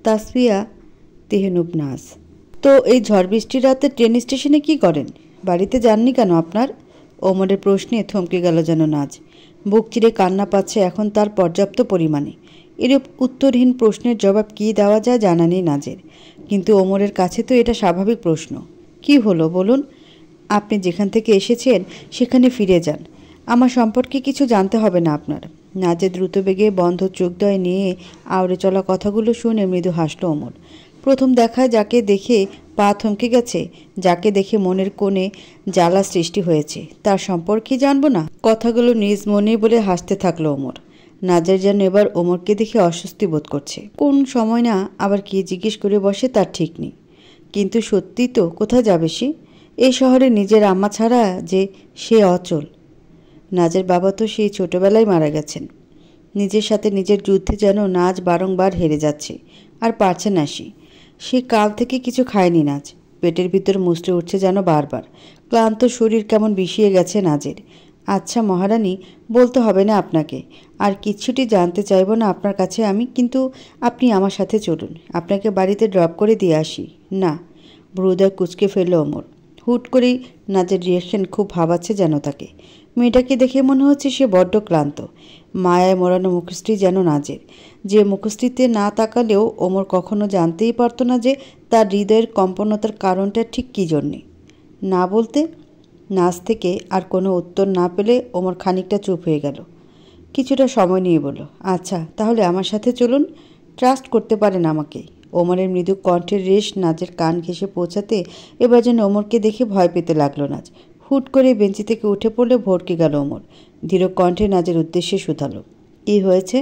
তাসফিয়া তেহনুব নাজ। তো এই ঝড় বৃষ্টির রাতে ট্রেন স্টেশনে কি করেন? বাড়িতে যাননি কেন আপনার? ওমরের প্রশ্নে থমকে গেল যেন নাজ। বুক চিরে কান্না পাচ্ছে এখন তার পর্যাপ্ত পরিমাণে। এরূপ উত্তরহীন প্রশ্নের জবাব কী দেওয়া যায় জানা নেই নাজের। কিন্তু ওমরের কাছে তো এটা স্বাভাবিক প্রশ্ন। কি হলো বলুন? আপনি যেখান থেকে এসেছেন সেখানে ফিরে যান। আমার সম্পর্কে কিছু জানতে হবে না আপনার। নাজের দ্রুতবেগে বন্ধ চোখদয় নিয়ে আওড়ে চলা কথাগুলো শুনে মৃদু হাসল ওমর। প্রথম দেখায় যাকে দেখে পা থমকে গেছে, যাকে দেখে মনের কোণে জ্বালা সৃষ্টি হয়েছে, তার সম্পর্কে জানবো না? কথাগুলো নিজ মনে বলে হাসতে থাকলো ওমর। নাজের যেন এবার ওমরকে দেখে অস্বস্তি বোধ করছে। কোন সময় না আবার কি জিজ্ঞেস করে বসে তার ঠিক নেই। কিন্তু সত্যি তো, কোথায় যাবে সে? এই শহরে নিজের আম্মা ছাড়া যে সে অচল। নাজের বাবা তো সেই ছোটবেলায় মারা গেছেন। নিজের সাথে নিজের যুদ্ধে যেন নাজ বারংবার হেরে যাচ্ছে, আর পারছে না সে কাল থেকে কিছু খায়নি নাজ। পেটের ভিতর মুচড়ে উঠছে যেন বারবার। ক্লান্ত শরীর কেমন বিষিয়ে গেছে নাজের। আচ্ছা মহারানী, বলতে হবে না আপনাকে, আর কিচ্ছুটি জানতে চাইব না আপনার কাছে আমি, কিন্তু আপনি আমার সাথে চলুন, আপনাকে বাড়িতে ড্রপ করে দিয়ে আসি। না, ভ্রুদয় কুঁচকে ফেলল ওমর। হুট করেই নাজের রিয়াকশন খুব ভাবাচ্ছে যেন তাকে। মেয়েটাকে দেখে মনে হচ্ছে সে বড্ড ক্লান্ত। মায়ায় মোড়ানো মুখশ্রী যেন নাজের, যে মুখশ্রীতে না তাকালেও ওমর কখনো জানতেই পারত না যে তার হৃদয়ের কম্পনতার কারণটা ঠিক কী জন্যে। না বলতে নাজ থেকে আর কোনো উত্তর না পেলে ওমর খানিকটা চুপ হয়ে গেল। কিছুটা সময় নিয়ে বলল, আচ্ছা তাহলে আমার সাথে চলুন, ট্রাস্ট করতে পারেন আমাকে। ওমরের মৃদু কণ্ঠের রেশ নাজের কান ঘেঁষে পৌঁছাতে এবার যেন ওমরকে দেখে ভয় পেতে লাগলো নাজ। হুট করে বেঞ্চি থেকে উঠে পড়লে ভড়কে গেল ওমর। ধীর কণ্ঠে নাজের উদ্দেশ্যে শুধালো, কী হয়েছে?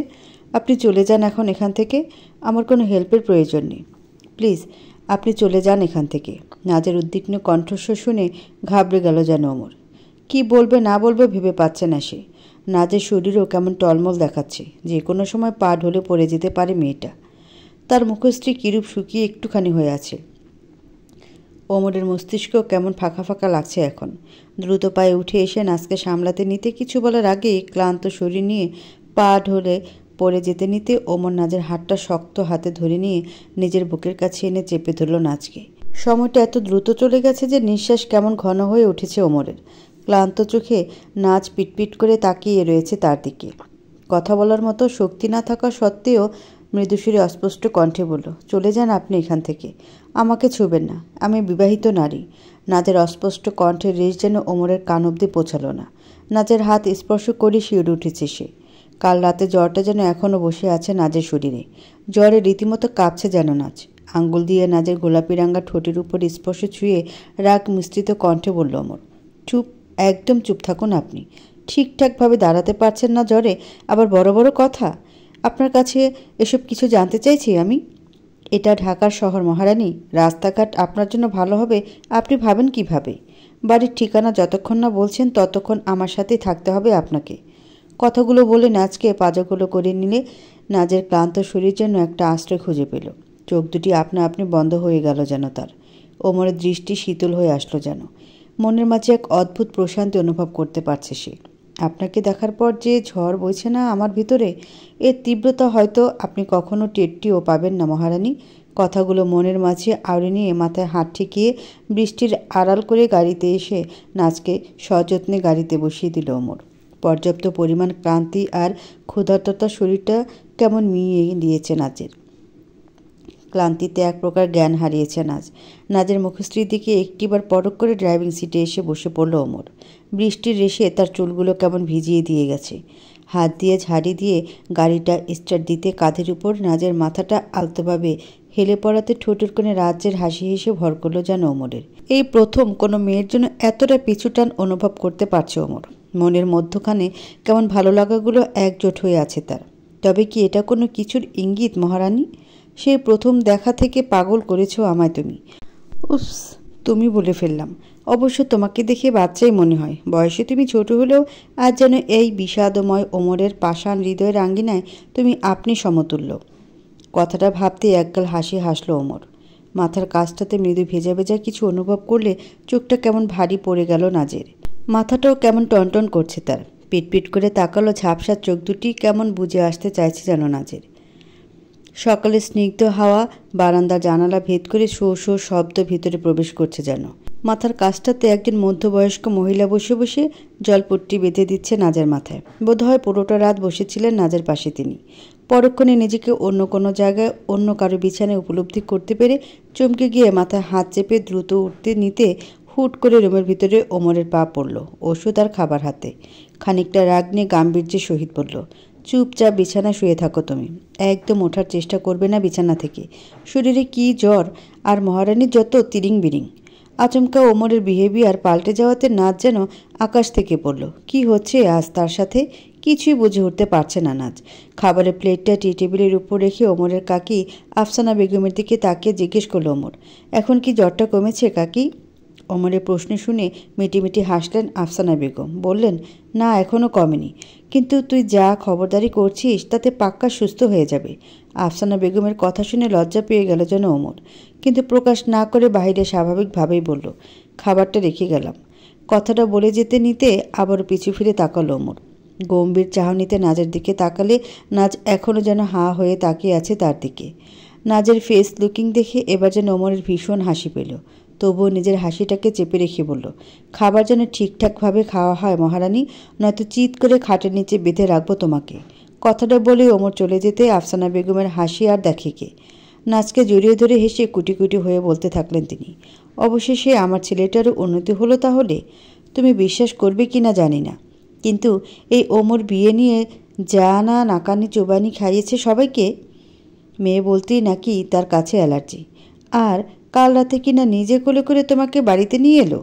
আপনি চলে যান এখন এখান থেকে, আমার কোনো হেল্পের প্রয়োজন নেই। প্লিজ আপনি চলে যান এখান থেকে। নাজের উদ্বিগ্ন কণ্ঠস্বর শুনে ঘাবড়ে গেল যেন ওমর। কি বলবে না বলবে ভেবে পাচ্ছে না সে। নাজের শরীরও কেমন টলমল দেখাচ্ছে, যে কোনো সময় পা ঢলে পড়ে যেতে পারে মেয়েটা। তার মুখশ্রী কিরূপ শুকিয়ে একটুখানি হয়ে আছে। ওমরের মস্তিষ্ক কেমন ফাঁকা ফাঁকা লাগছে এখন। দ্রুত পায়ে উঠে এসে নাজকে সামলাতে নিতে কিছু বলার আগেই ক্লান্ত শরীর নিয়ে পা ঢলে পড়ে যেতে নিতে ওমর নাজের হাতটা শক্ত হাতে ধরে নিয়ে নিজের বুকের কাছে এনে চেপে ধরল নাজকে। সময়টা এত দ্রুত চলে গেছে যে নিঃশ্বাস কেমন ঘন হয়ে উঠেছে ওমরের। ক্লান্ত চোখে নাজ পিটপিট করে তাকিয়ে রয়েছে তার দিকে। কথা বলার মতো শক্তি না থাকা সত্ত্বেও মৃদুসুরে অস্পষ্ট কণ্ঠে বলল, চলে যান আপনি এখান থেকে, আমাকে ছুবেন না, আমি বিবাহিত নারী। নাজের অস্পষ্ট কণ্ঠের রেশ যেন ওমরের কান অব্দি পৌঁছালো না। নাজের হাত স্পর্শ করে শিউরে উঠেছে সে। কাল রাতে জ্বরটা যেন এখনও বসে আছে নাজের শরীরে। জ্বরে রীতিমতো কাঁপছে যেন নাজ। আঙ্গুল দিয়ে নাজের গোলাপি রাঙ্গা ঠোঁটের উপর স্পর্শ ছুঁয়ে রাগ মিশ্রিত কণ্ঠে বলল ওমর, চুপ, একদম চুপ থাকুন আপনি। ঠিকঠাকভাবে দাঁড়াতে পারছেন না জ্বরে, আবার বড় বড় কথা। আপনার কাছে এসব কিছু জানতে চাইছি আমি? এটা ঢাকার শহর মহারানী, রাস্তাঘাট আপনার জন্য ভালো হবে আপনি ভাবেন কিভাবে? বাড়ির ঠিকানা যতক্ষণ না বলছেন ততক্ষণ আমার সাথেই থাকতে হবে আপনাকে। কথাগুলো বলে নাজকে পাজাগুলো করে নিলে নাজের ক্লান্ত শরীর যেন একটা আশ্রয় খুঁজে পেল। চোখ দুটি আপনা আপনি বন্ধ হয়ে গেল যেন তার। ওমরের দৃষ্টি শীতল হয়ে আসলো যেন। মনের মাঝে এক অদ্ভুত প্রশান্তি অনুভব করতে পারছে সে। আপনাকে দেখার পর যে ঝড় বইছে না আমার ভিতরে, এর তীব্রতা হয়তো আপনি কখনো টেরটিও পাবেন না মহারানী। কথাগুলো মনের মাঝে আওড়ে নিয়ে মাথায় হাত ঠেকিয়ে বৃষ্টির আড়াল করে গাড়িতে এসে নাজকে সযত্নে গাড়িতে বসিয়ে দিল ওমর। পর্যাপ্ত পরিমাণ ক্লান্তি আর ক্ষুধার্ততা শরীরটা কেমন মিইয়ে দিয়েছে নাজের। ক্লান্তিতে এক প্রকার জ্ঞান হারিয়েছে নাজের মুখশ্রীর দিকে একটিবার পরক করে ড্রাইভিং সিটে এসে বসে পড়ল ওমর। বৃষ্টির রেশে তার চুলগুলো কেমন ভিজিয়ে দিয়ে গেছে। হাত দিয়ে ঝাড়ি দিয়ে গাড়িটা স্টার্ট দিতে কাঁধের উপর নাজের মাথাটা আলতোভাবে হেলে পড়াতে ঠোঁটের কোণে রাজ্যের হাসি হেসে ভর করল যেন ওমরের। এই প্রথম কোনো মেয়ের জন্য এতটা পিছুটান অনুভব করতে পারছে ওমর। মনের মধ্যখানে কেমন ভালো লাগাগুলো একজোট হয়ে আছে তার। তবে কি এটা কোনো কিছুর ইঙ্গিত মহারানী? সেই প্রথম দেখা থেকে পাগল করেছ আমায় তুমি। উফ, তুমি বলে ফেললাম। অবশ্য তোমাকে দেখে বাচ্চাই মনে হয়। বয়সে তুমি ছোট হলেও আজ যেন এই বিষাদময় ওমরের পাষাণ হৃদয়ের আঙ্গিনায় তুমি আপনি সমতুল্য। কথাটা ভাবতে একগাল হাসি হাসল ওমর। মাথার কাছটাতে মৃদু ভেজা ভেজা কিছু অনুভব করলে চোখটা কেমন ভারী পড়ে গেল নাজের। মাথাটাও কেমন টনটন করছে তার। পিটপিট করে তাকালো ঝাপসা চোখ দুটি কেমন বুঝে আসতে চাইছে যেন নাজের। সকালে স্নিগ্ধ হাওয়া বারান্দার জানালা ভেদ করে শো শো শব্দ ভিতরে প্রবেশ করছে যেন। মাথার কাছটাতে একজন মধ্যবয়স্ক মহিলা বসে বসে জলপট্টি বেঁধে দিচ্ছে নাজের মাথায়। বোধহয় পুরোটা রাত বসেছিলেন নাজের পাশে তিনি। পরক্ষণে নিজেকে অন্য কোনো জায়গায় অন্য কারো বিছানায় উপলব্ধি করতে পেরে চমকে গিয়ে মাথায় হাত চেপে দ্রুত উঠতে নিতে হুট করে রুমের ভিতরে ওমরের পা পড়ল, ওষুধ আর খাবার হাতে। খানিকটা রাগ নিয়ে গাম্ভীর্যের সহিত বলল, চুপচাপ বিছানায় শুয়ে থাকো তুমি, একদম ওঠার চেষ্টা করবে না বিছানা থেকে। শরীরে কি জ্বর, আর মহারানীর যত তিরিং বিরিং। আচমকা ওমরের বিহেভিয়ার পাল্টে যাওয়াতে নাজ যেন আকাশ থেকে পড়ল। কি হচ্ছে আজ তার সাথে? কিছুই বুঝে উঠতে পারছে না নাজ। খাবারের প্লেটটা টি টেবিলের উপর রেখে ওমরের কাকি আফসানা বেগমের দিকে তাকিয়ে জিজ্ঞেস করল ওমর, এখন কি জ্বরটা কমেছে কাকি? ওমরের প্রশ্ন শুনে মিটিমিটি হাসলেন আফসানা বেগম। বললেন, না, এখনও কমেনি, কিন্তু তুই যা খবরদারি করছিস তাতে পাক্কা সুস্থ হয়ে যাবে। আফসানা বেগমের কথা শুনে লজ্জা পেয়ে গেল যেন ওমর, কিন্তু প্রকাশ না করে বাইরে স্বাভাবিকভাবেই বলল, খাবারটা রেখে গেলাম। কথাটা বলে যেতে নিতে আবারও পিছু ফিরে তাকালো ওমর। গম্ভীর চাহনিতে নাজের দিকে তাকালে নাজ এখনও যেন হাঁ হয়ে তাকিয়ে আছে তার দিকে। নাজের ফেস লুকিং দেখে এবার যেন ওমরের ভীষণ হাসি পেল। তবুও নিজের হাসিটাকে চেপে রেখে বলল, খাবার যেন ঠিকঠাকভাবে খাওয়া হয় মহারানী, নয়তো চিৎ করে খাটের নিচে বেঁধে রাখবো তোমাকে। কথাটা বলে ওমর চলে যেতে আফসানা বেগমের হাসি আর দেখে কে। নাজকে জড়িয়ে ধরে হেসে কুটি কুটি হয়ে বলতে থাকলেন তিনি, অবশেষে আমার ছেলেটারও উন্নতি হলো তাহলে। তুমি বিশ্বাস করবে কি না জানি না, কিন্তু এই ওমর বিয়ে নিয়ে যা না নাকানি চোবানি খাইয়েছে সবাইকে। মেয়ে বলতেই নাকি তার কাছে অ্যালার্জি। আর কাল রাতে কিনা নিজে কোলে করে তোমাকে বাড়িতে নিয়ে এলো।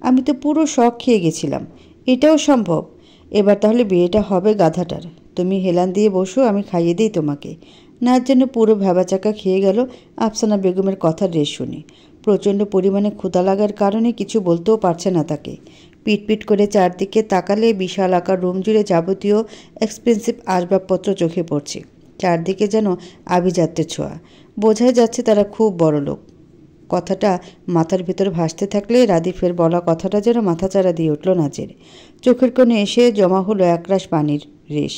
আমি তো পুরো শখ খেয়ে গেছিলাম। এটাও সম্ভব? এবার তাহলে বিয়েটা হবে গাধাটার। তুমি হেলান দিয়ে বসো, আমি খাইয়ে দিই তোমাকে। নাচ যেন পুরো ভ্যাবাচাকা খেয়ে গেল আফসানা বেগমের কথার রেশ শুনে। প্রচণ্ড পরিমাণে ক্ষুধা লাগার কারণে কিছু বলতেও পারছে না তাকে। পিটপিট করে চারদিকে তাকালে বিশাল আকার রুম জুড়ে যাবতীয় এক্সপেন্সিভ আসবাবপত্র চোখে পড়ছে। চারদিকে যেন আভিজাত্যের ছোঁয়া। বোঝাই যাচ্ছে তারা খুব বড় লোক। কথাটা মাথার ভেতর ভাসতে থাকলে রাদিফের বলা কথাটা যেন মাথাচাড়া দিয়ে উঠল নাজের। চোখের কোণে এসে জমা হলো একরাশ পানির রেশ।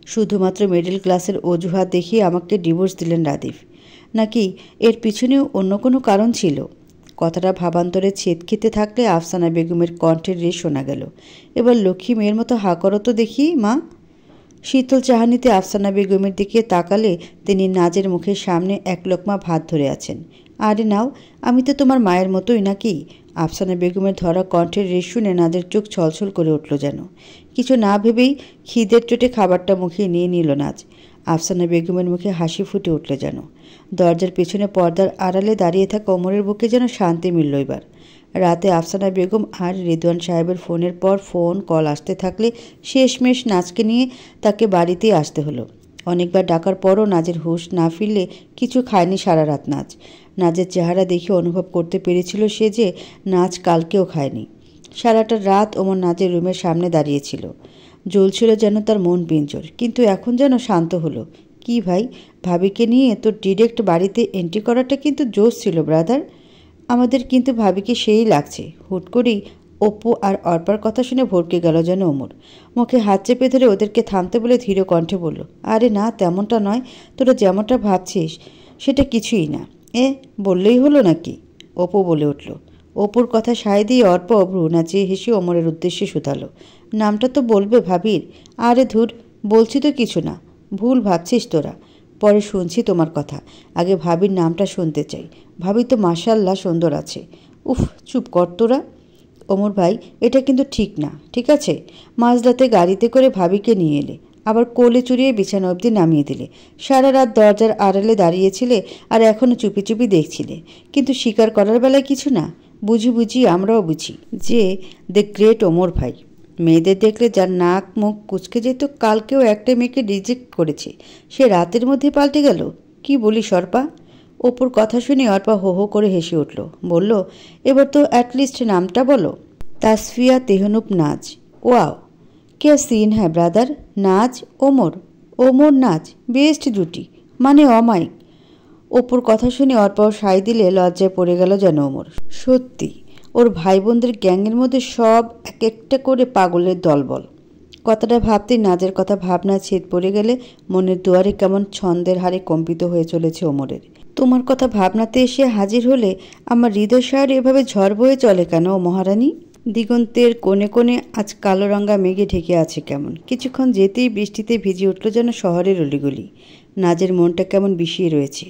শুধুমাত্র মিডল ক্লাসের অজুহাত দেখিয়ে আমাকে ডিভোর্স দিলেন রাদিফ, নাকি এর পিছনেও অন্য কোনো কারণ ছিল? কথাটা ভাবান্তরে ছেদ খেতে থাকলে আফসানা বেগমের কণ্ঠের রেশ শোনা গেল, এবার লক্ষ্মী মেয়ের মতো হা করো তো দেখি মা। শীতল চাহানিতে আফসানা বেগমের দিকে তাকালে তিনি নাজের মুখের সামনে এক লোকমা ভাত ধরে আছেন। আরে নাও, আমি তো তোমার মায়ের মতোই নাকি? আফসানা বেগমের ধরা কণ্ঠের রেশ শুনে নাজের চোখ ছলছল করে উঠল যেন। কিছু না ভেবেই খিদের চোটে খাবারটা মুখে নিয়ে নিল নাজ। আফসানা বেগমের মুখে হাসি ফুটে উঠল যেন। দরজার পেছনে পর্দার আড়ালে দাঁড়িয়ে থাকা ওমরের বুকে যেন শান্তি মিলল এবার। রাতে আফসানা বেগম আর রিদওয়ান সাহেবের ফোনের পর ফোন কল আসতে থাকলে শেষমেশ নাজকে নিয়ে তাকে বাড়িতেই আসতে হলো। অনেকবার ডাকার পরও নাজের হুঁশ না ফিরলে কিছু খায়নি সারা রাত নাজ। নাজের চেহারা দেখে অনুভব করতে পেরেছিল সে যে নাজ কালকেও খায়নি। সারাটা রাত ওমর নাজের রুমের সামনে দাঁড়িয়েছিল। জ্বলছিল যেন তার মন পিঞ্জর, কিন্তু এখন যেন শান্ত হলো। কি ভাই, ভাবিকে নিয়ে তোর ডিরেক্ট বাড়িতে এন্ট্রি করাটা কিন্তু জোশ ছিল ব্রাদার। আমাদের কিন্তু ভাবিকে সেই লাগছে। হুট করেই অপু আর অর্পার কথা শুনে ভরকে গেল যেন ওমর। মুখে হাত চেপে ধরে ওদেরকে থামতে বলে ধীর কণ্ঠে বলল, আরে না, তেমনটা নয়। তোরা যেমনটা ভাবছিস সেটা কিছুই না। বললেই হলো নাকি? অপু বলে উঠল। অপুর কথা সায় দিয়ে অর্প ভ্রু নাচিয়ে হেসে ওমরের উদ্দেশ্যে শুধালো, নামটা তো বলবে ভাবির? আরে ধুর, বলছি তো কিছু না। ভুল ভাবছিস তোরা। পরে শুনছি তোমার কথা, আগে ভাবির নামটা শুনতে চাই। ভাবি তো মাশাআল্লাহ সুন্দর আছে। উফ, চুপ কর তোরা। ওমর ভাই, এটা কিন্তু ঠিক না, ঠিক আছে? মাঝরাতে গাড়িতে করে ভাবিকে নিয়ে এলে, আবার কোলে চুরিয়ে বিছানা অবধি নামিয়ে দিলে, সারা রাত দরজার আড়ালে দাঁড়িয়েছিলে আর এখনও চুপি চুপি দেখছিলে, কিন্তু স্বীকার করার বেলায় কিছু না। বুঝি আমরাও বুঝি যে দ্য গ্রেট ওমর ভাই। মেয়েদের দেখলে যার নাক মুখ কুচকে যেত, কালকেও একটা মেয়েকে রিজেক্ট করেছে, সে রাতের মধ্যে পাল্টে গেল। কি বলি সর্পা? অপুর কথা শুনে অর্পা হো হো করে হেসে উঠল। বলল, এবার তো অ্যাটলিস্ট নামটা বলো। তাসফিয়া তেহনুপ নাজ। ওয়াও, क्या सीन है ब्रादर। नाज ওমর, ওমর নাজ, বেস্ট জুটি, মানে অমায়িক। অপুর কথা শুনে অর্পাও সাই দিলে লজ্জায় পড়ে গেল যেন ওমর। সত্যি ওর ভাই বোনদের গ্যাংয়ের মধ্যে সব এক একটা করে পাগলের দলবল। কথাটা ভাবতেই নাজের কথা ভাবনা ছেদ পড়ে গেলে মনের দুয়ারে কেমন ছন্দের হারে কম্পিত হয়ে চলেছে ওমরের। তোমার কথা ভাবনাতে এসে হাজির হলে আমার হৃদয় সাহারে এভাবে ঝড় বয়ে চলে কেন ও মহারানী? দিগন্তের কোণে কোণে আজ কালো রঙা মেঘে ঢেকে আছে কেমন। কিছুক্ষণ যেতেই বৃষ্টিতে ভিজে উঠল যেন শহরের অলিগলি। নাজের মনটা কেমন বিষিয়ে রয়েছে।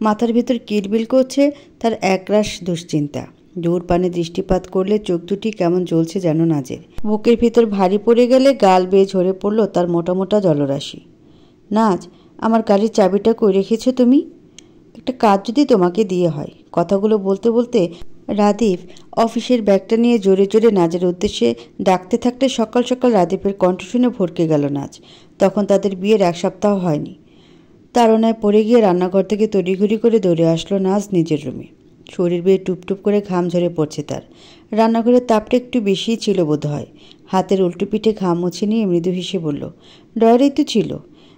মাথার ভেতর কিলবিল করছে তার একরাশ দুশ্চিন্তা। দূর পানে দৃষ্টিপাত করলে চোখ দুটি কেমন জ্বলছে যেন নাজের। বুকের ভেতর ভারী পড়ে গেলে গাল বেয়ে ঝরে পড়ল তার মোটা মোটা জলরাশি। নাজ, আমার গাড়ির চাবিটা কই রেখেছো তুমি? একটা কাজ যদি তোমাকে দিয়ে হয়। কথাগুলো বলতে বলতে রাদিফ অফিসের ব্যাগটা নিয়ে জোরে জোরে নাজের উদ্দেশ্যে ডাকতে থাকলে সকাল সকাল রাদিফের কণ্ঠ শুনে ভরকে গেল নাজ। তখন তাদের বিয়ের 1 সপ্তাহ হয়নি। তাড়নায় পড়ে গিয়ে রান্নাঘর থেকে তড়িঘড়ি করে দৌড়ে আসলো নাজ নিজের রুমে। শরীর বেয়ে টুপটুপ করে ঘাম ঝরে পড়ছে তার। রান্নাঘরের তাপটা একটু বেশিই ছিল বোধ হয়। হাতের উল্টো পিঠে ঘাম মুছে নিয়ে মৃদু হেসে বলল, ডয়ারেই তো ছিল।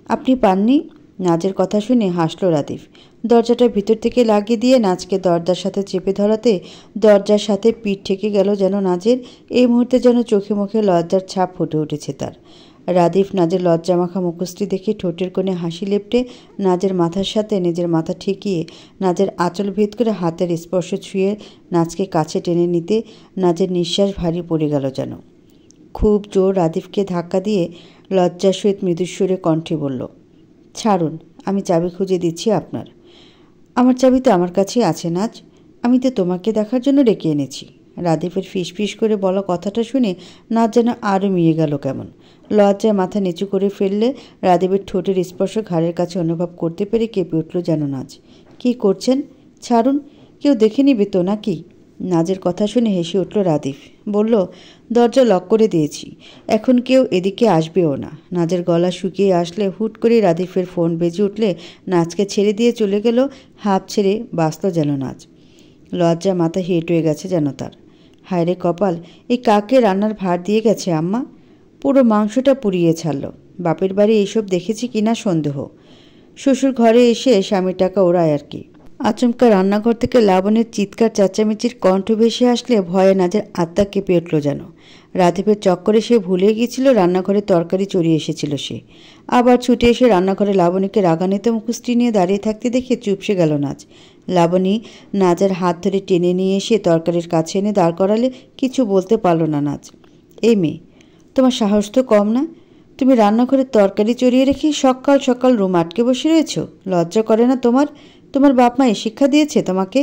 আপনি পাননি? নাজের কথা শুনে হাসল রাদিফ। দরজাটা ভিতর থেকে লাগিয়ে দিয়ে নাজকে দরজার সাথে চেপে ধরাতে দরজার সাথে পিঠ ঠেকে গেল যেন নাজের। এই মুহূর্তে যেন চোখে মুখে লজ্জার ছাপ ফুটে উঠেছে তার। রাদিফ নাজের লজ্জামাখা মুখশ্রী দেখে ঠোঁটের কোণে হাসি লেপটে নাজের মাথার সাথে নিজের মাথা ঠেকিয়ে নাজের আঁচল ভেদ করে হাতের স্পর্শ ছুঁয়ে নাজকে কাছে টেনে নিতে নাজের নিঃশ্বাস ভারী পড়ে গেল যেন। খুব জোর রাদিফকে ধাক্কা দিয়ে লজ্জার সহিত মৃদুস্বরে কণ্ঠে বলল, ছাড়ুন, আমি চাবি খুঁজে দিচ্ছি আপনার। আমার চাবি তো আমার কাছেই আছে নাজ, আমি তো তোমাকে দেখার জন্য ডেকে এনেছি। রাদিফের ফিসফিস করে বলা কথাটা শুনে নাজ যেন আরও মিয়ে গেল কেমন। লজ্জায় মাথা নিচু করে ফেললে রাদিফের ঠোঁটের স্পর্শ ঘাড়ের কাছে অনুভব করতে পেরে কেঁপে উঠল যেন নাজ। কী করছেন? ছাড়ুন, কেউ দেখে নিবে তো নাকি? নাজের কথা শুনে হেসে উঠল রাদিফ। বলল, দরজা লক করে দিয়েছি, এখন কেউ এদিকে আসবেও না। নাজের গলা শুকিয়ে আসলে হুট করে রাদিফের ফোন বেজে উঠলে নাজকে ছেড়ে দিয়ে চলে গেল। হাঁপ ছেড়ে বাঁচল যেন নাজ। লজ্জা মাথা হেঁট হয়ে গেছে যেন তার। হায় রে কপাল, এই কাকে রান্নার ভার দিয়ে গেছে আম্মা? পুরো মাংসটা পুড়িয়ে ছাড়ল। বাপের বাড়ি এইসব দেখেছি কিনা সন্দেহ। শ্বশুর ঘরে এসে স্বামীর টাকা ওড়ায় আর কি। আচমকা রান্নাঘর থেকে লাবণের চিৎকার চেঁচামেচির কণ্ঠ ভেসে আসলে ভয়ে নাজের আত্মা কেঁপে উঠল যেন। রাদিফের চক্করে সে ভুলে গিয়েছিল রান্নাঘরে তরকারি চড়িয়ে এসেছিল সে। আবার ছুটে এসে রান্নাঘরে লাবণীকে রাগান্বিত মুখশ্রী নিয়ে দাঁড়িয়ে থাকতে দেখে চুপসে গেল নাজ। লাবণী নাজের হাত ধরে টেনে নিয়ে এসে তরকারির কাছে এনে দাঁড় করালে কিছু বলতে পারল না নাজ। এই মেয়ে, তোমার সাহস তো কম না? তুমি রান্নাঘরে তরকারি চড়িয়ে রেখে সকাল সকাল রুম আটকে বসে রয়েছ? লজ্জা করে না তোমার? তোমার বাপ মা শিক্ষা দিয়েছে তোমাকে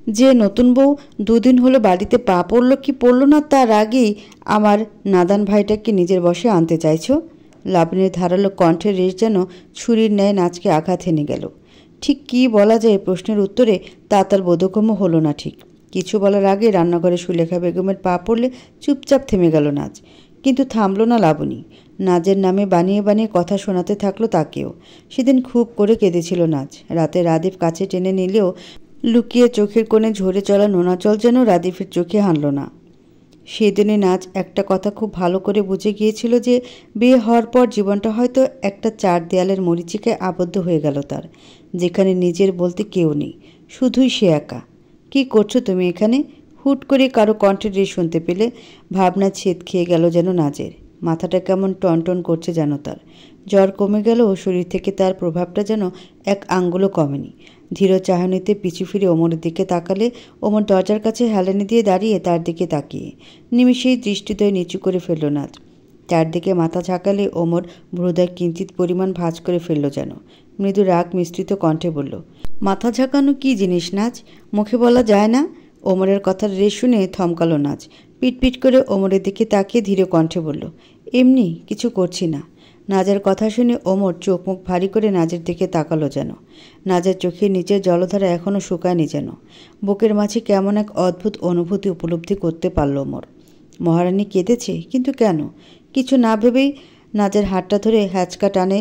যে নতুন বউ দুদিন হলো বাড়িতে পা পড়লো কি পড়লো না তার আগেই আমার নাদান ভাইটাকে নিজের বশে আনতে চাইছ? লাবণীর ধারালো কণ্ঠের রেশ যেন ছুরির ন্যায় নাচকে আঘাত হেনে গেল। ঠিক কী বলা যায় প্রশ্নের উত্তরে তা তার বোধগম্য হলো না ঠিক। কিছু বলার আগে রান্নাঘরে সুলেখা বেগমের পা পড়লে চুপচাপ থেমে গেল নাচ। কিন্তু থামল না লাবণী। নাজের নামে বানিয়ে বানিয়ে কথা শোনাতে থাকলো তাকেও। সেদিন খুব করে কেঁদেছিল নাজ। রাতে রাদিফ কাছে টেনে নিলেও লুকিয়ে চোখের কোণে ঝরে চলা নোনা জল যেন রাদিফের চোখে হানল না। সেদিনে নাজ একটা কথা খুব ভালো করে বুঝে গিয়েছিল যে বিয়ে হওয়ার পর জীবনটা হয়তো একটা চার দেয়ালের মরিচিকায় আবদ্ধ হয়ে গেল তার, যেখানে নিজের বলতে কেউ নেই, শুধুই সে একা। কি করছো তুমি এখানে? হুট করে কারো কণ্ঠের রেশ শুনতে পেলে ভাবনা ছেদ খেয়ে গেল যেন নাজের। মাথাটা কেমন টনটন করছে যেন তার। জ্বর কমে গেল ও শরীর থেকে তার প্রভাবটা যেন এক আঙ্গুলও কমেনি। ধীর চাহনিতে পিছু ফিরে ওমরের দিকে তাকালে ওমর দরজার কাছে হেলানি দিয়ে দাঁড়িয়ে তার দিকে তাকিয়ে নিমিষেই দৃষ্টিদ্বয় নিচু করে ফেলল নাজ। চারদিকে মাথা ঝাঁকালে ওমর ভ্রুদয় কিঞ্চিত পরিমাণ ভাঁজ করে ফেলল যেন। মৃদু রাগ মিশ্রিত কণ্ঠে বলল, মাথা ঝাঁকানো কী জিনিস নাজ? মুখে বলা যায় না? ওমরের কথার রেশ শুনে থমকালো নাজ। পিটপিট করে ওমরের দিকে তাকিয়ে ধীর কণ্ঠে বলল, এমনি কিছু করছি না। নাজের কথা শুনে ওমর চোখ মুখ ভারী করে নাজের দিকে তাকালো যেন। নাজের চোখের নিচের জলধারা এখনও শুকায়নি যেন। বুকের মাঝে কেমন এক অদ্ভুত অনুভূতি উপলব্ধি করতে পারল ওমর। মহারানী কেঁদেছে, কিন্তু কেন? কিছু না ভেবেই নাজের হাতটা ধরে হ্যাচকা টানে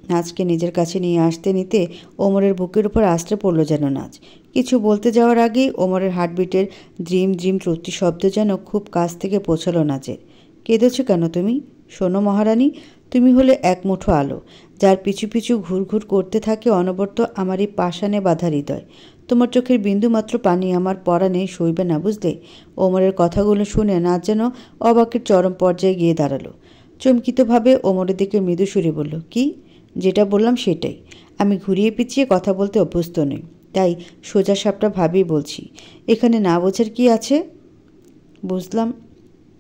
নাজকে নিজের কাছে নিয়ে আসতে নিতে ওমরের বুকের উপর আশ্রে পড়ল যেন নাজ। কিছু বলতে যাওয়ার আগেই ওমরের হার্টবিটের দ্রিম দ্রিম প্রতিশব্দ যেন খুব কাছ থেকে পৌঁছালো নাজের। কেঁদেছ কেন তুমি? শোনো মহারানী, তুমি হলে এক মুঠো আলো, যার পিছু পিছু ঘুরঘুর করতে থাকে অনবরত আমার এই পাষাণে বাঁধা হৃদয়। তোমার চোখের বিন্দুমাত্র পানি আমার পরাণে সইবে না, বুঝলে? ওমরের কথাগুলো শুনে নাজ যেন অবাকের চরম পর্যায়ে গিয়ে দাঁড়ালো। চমকিতভাবে ওমরের দিকে মৃদু সুরে বলল, কি? যেটা বললাম সেটাই। আমি ঘুরিয়ে পিছিয়ে কথা বলতে অভ্যস্ত নই, তাই সোজা সাপটা ভাবেই বলছি। এখানে না বোঝার কি আছে? বুঝলাম।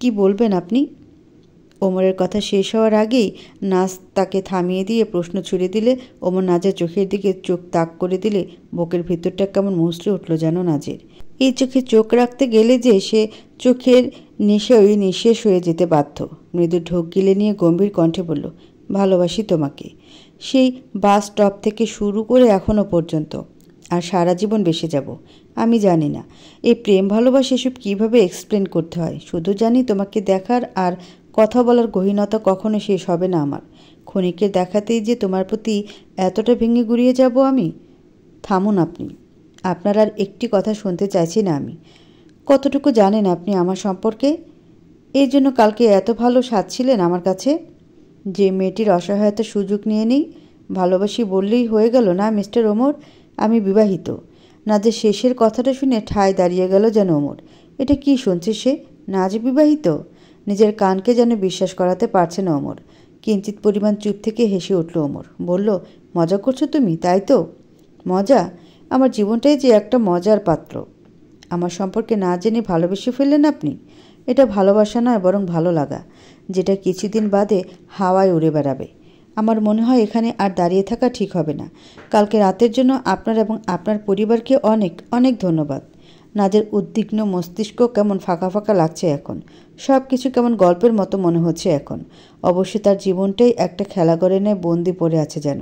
কি বলবেন আপনি? ওমরের কথা শেষ হওয়ার আগেই নাজ তাকে থামিয়ে দিয়ে প্রশ্ন ছুড়ে দিলে ওমর নাজের চোখের দিকে চোখ তাক করে দিলে বুকের ভিতরটা কেমন মুচড়ে উঠল যেন নাজের। এই চোখে চোখ রাখতে গেলে যে সে চোখের নেশাই নিঃশেষ হয়ে যেতে বাধ্য। মৃদু ঢোক গিলে নিয়ে গম্ভীর কণ্ঠে বলল, ভালোবাসি তোমাকে, সেই বাস স্টপ থেকে শুরু করে এখনও পর্যন্ত, আর সারা জীবন বেসে যাব। আমি জানি না এই প্রেম ভালোবাসা এসব কীভাবে এক্সপ্লেন করতে হয়, শুধু জানি তোমাকে দেখার আর কথা বলার গহীনতা কখনো শেষ হবে না আমার। ক্ষণিকের দেখাতেই যে তোমার প্রতি এতটা ভেঙে গুড়িয়ে যাব আমি। থামুন আপনি। আপনার আর একটি কথা শুনতে চাইছি না আমি। কতটুকু জানেন আপনি আমার সম্পর্কে? এই জন্য কালকে এত ভালো সাজছিলেন আমার কাছে? যে মেয়েটির অসহায়তার সুযোগ নিয়ে নেই, ভালোবাসি বললেই হয়ে গেল না মিস্টার ওমর? আমি বিবাহিত। নাজের শেষের কথাটা শুনে ঠায় দাঁড়িয়ে গেল যেন ওমর। এটা কি শুনছে সে? নাজ বিবাহিত? নিজের কানকে যেন বিশ্বাস করাতে পারছে না ওমর। কিঞ্চিত পরিমাণ চুপ থেকে হেসে উঠল ওমর। বলল, মজা করছো তুমি, তাই তো? মজা? আমার জীবনটাই যে একটা মজার পাত্র। আমার সম্পর্কে না জেনে ভালোবেসে ফেললেন আপনি? এটা ভালোবাসা নয়, বরং ভালো লাগা, যেটা কিছুদিন বাদে হাওয়ায় উড়ে বেড়াবে। আমার মনে হয় এখানে আর দাঁড়িয়ে থাকা ঠিক হবে না। কালকে রাতের জন্য আপনার এবং আপনার পরিবারকে অনেক অনেক ধন্যবাদ। নাজের উদ্বিগ্ন মস্তিষ্ক কেমন ফাঁকা ফাঁকা লাগছে এখন। সব কিছু কেমন গল্পের মতো মনে হচ্ছে এখন। অবশ্য তার জীবনটাই একটা খেলাঘরে নেয় বন্দি পড়ে আছে যেন।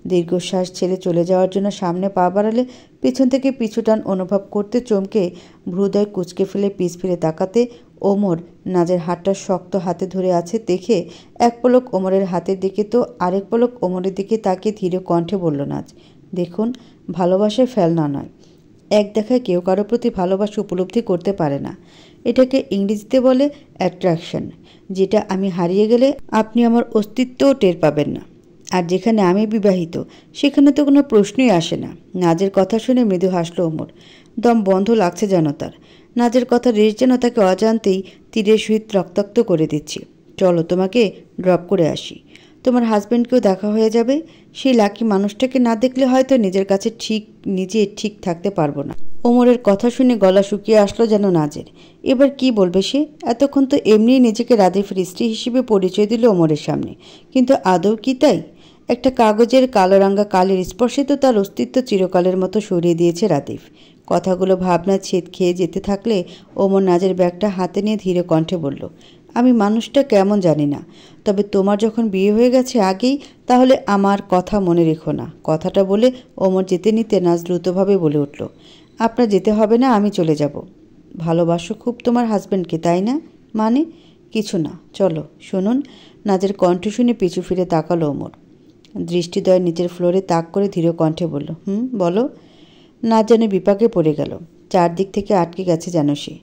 দীর্ঘশ্বাস ছেড়ে চলে যাওয়ার জন্য সামনে পা বাড়ালে পিছন থেকে পিছুটান অনুভব করতে চমকে ভ্রুদয় কুঁচকে ফেলে পিছ ফিরে তাকাতে ওমর নাজের হাতটা শক্ত হাতে ধরে আছে দেখে এক পলক ওমরের হাতের দিকে তো আরেক পলক ওমরের দিকে তাকিয়ে ধীর কণ্ঠে বলল নাজ, দেখুন, ভালোবাসায় ফেলনা নয়। এক দেখায় কেউ কারো প্রতি ভালোবাসা উপলব্ধি করতে পারে না। এটাকে ইংরেজিতে বলে অ্যাট্রাকশন, যেটা আমি হারিয়ে গেলে আপনি আমার অস্তিত্বও টের পাবেন না। আর যেখানে আমি বিবাহিত সেখানে তো কোনো প্রশ্নই আসে না। নাজের কথা শুনে মৃদু হাসল ওমর। দম বন্ধ লাগছে যেন তার। নাজের কথা রেশ যেন তাকে অজান্তেই তীরের সহিত রক্তাক্ত করে দিচ্ছি। চলো তোমাকে ড্রপ করে আসি। তোমার হাজব্যান্ডকেও দেখা হয়ে যাবে। সেই লাকি মানুষটাকে না দেখলে হয়তো নিজের কাছে নিজে ঠিক থাকতে পারবো না। ওমরের কথা শুনে গলা শুকিয়ে আসলো যেন নাজের। এবার কি বলবে সে? এতক্ষণ তো এমনিই নিজেকে রাদিফের স্ত্রী হিসেবে পরিচয় দিল ওমরের সামনে, কিন্তু আদৌ কি তাই? একটা কাগজের কালোরাঙ্গা কালির স্পর্শে তো তার অস্তিত্ব চিরকালের মতো সরিয়ে দিয়েছে রাদিফ। কথাগুলো ভাবনা ছেদ খেয়ে যেতে থাকলে ওমর নাজের ব্যাগটা হাতে নিয়ে ধীরে কণ্ঠে বলল, আমি মানুষটা কেমন জানি না, তবে তোমার যখন বিয়ে হয়ে গেছে আগেই, তাহলে আমার কথা মনে রেখো না। কথাটা বলে ওমর যেতে নিতে নাজ দ্রুতভাবে বলে উঠল, আপনার যেতে হবে না, আমি চলে যাব। ভালোবাসো খুব তোমার হাজব্যান্ডকে, তাই না? মানে? কিছু না, চলো। শুনুন। নাজের কণ্ঠ শুনে পিছু ফিরে তাকালো ওমর। দৃষ্টিদ্বয় নিচের ফ্লোরে তাক করে ধীর কণ্ঠে বলল, বলো। না যেন বিপাকে পড়ে গেল। চারদিক থেকে আটকে গেছে যেন সে।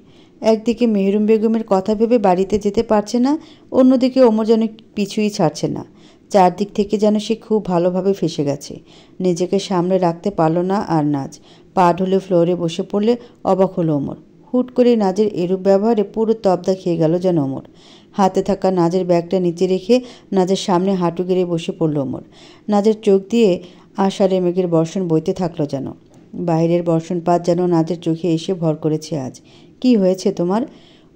একদিকে মেহরুম বেগমের কথা ভেবে বাড়িতে যেতে পারছে না, অন্যদিকে ওমর যেন পিছুই ছাড়ছে না। চারদিক থেকে যেন সে খুব ভালোভাবে ফেসে গেছে। নিজেকে সামনে রাখতে পারল না আর নাজ। পা ঢুলে ফ্লোরে বসে পড়লে অবাক হলো ওমর। হুট করে নাজের এরূপ ব্যবহারে পুরো তবদা খেয়ে গেল যেন ওমর। হাতে থাকা নাজের ব্যাগটা নিচে রেখে নাজের সামনে হাঁটু গেড়ে বসে পড়ল ওমর। নাজের চোখ দিয়ে আষাঢ়ে মেঘের বর্ষণ বইতে থাকলো যেন। বাইরের বর্ষণপাত যেন নাজের চোখে এসে ভর করেছে আজ। কি হয়েছে তোমার?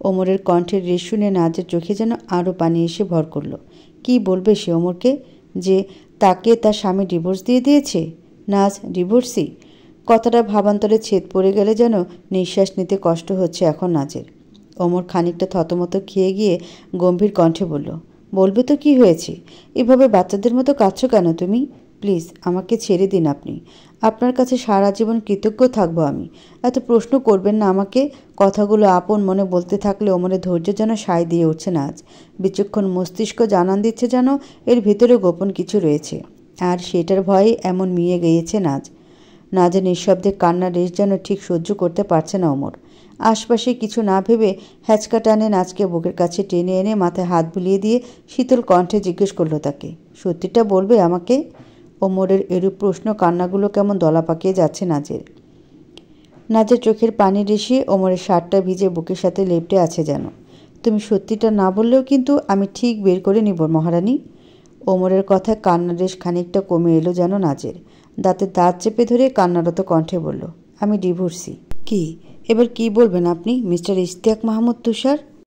ওমরের কণ্ঠের রেশ শুনে নাজের চোখে যেন আরও পানি এসে ভর করল। কি বলবে সে ওমরকে? যে তাকে তার স্বামী ডিভোর্স দিয়ে দিয়েছে? নাজ ডিভোর্সি? কথাটা ভাবান্তরে ছেদ পড়ে গেলে যেন নিঃশ্বাস নিতে কষ্ট হচ্ছে এখন নাজের। ওমর খানিকটা থতমত খেয়ে গিয়ে গম্ভীর কণ্ঠে বলল, বলবে তো কি হয়েছে? এভাবে বাচ্চাদের মতো কাঁদছো কেন তুমি? প্লিজ আমাকে ছেড়ে দিন আপনি। আপনার কাছে সারা জীবন কৃতজ্ঞ থাকবো আমি। এত প্রশ্ন করবেন না আমাকে। কথাগুলো আপন মনে বলতে থাকলে ওমরের ধৈর্য যেন সায় দিয়ে উঠছে না আজ। বিচক্ষণ মস্তিষ্ক জানান দিচ্ছে যেন এর ভেতরে গোপন কিছু রয়েছে, আর সেটার ভয়ে এমন মিয়ে গিয়েছে নাজ। নাজের নিঃশব্দে কান্নার রেশ যেন ঠিক সহ্য করতে পারছে না ওমর। আশপাশে কিছু না ভেবে হ্যাচকা টানে নাজকে বুকের কাছে টেনে এনে মাথায় হাত বুলিয়ে দিয়ে শীতল কণ্ঠে জিজ্ঞেস করলো তাকে, সত্যিটা বলবে আমাকে? ওমরের এরূপ প্রশ্ন কান্নাগুলো কেমন দলা পাকিয়ে যাচ্ছে নাজের। নাজের চোখের পানি রেশিয়ে ওমরের শার্টটা ভিজে বুকের সাথে লেপটে আছে যেন। তুমি সত্যিটা না বললেও কিন্তু আমি ঠিক বের করে নিব মহারানী। ওমরের কথায় কান্নার রেশ খানিকটা কমে এলো যেন নাজের। দাঁতে দাঁত চেপে ধরে কান্নারত কণ্ঠে বলল, আমি ডিভোর্সি। কি এবার কি বলবেন আপনি মিস্টার ইশতিয়াক মাহমুদ তুষার?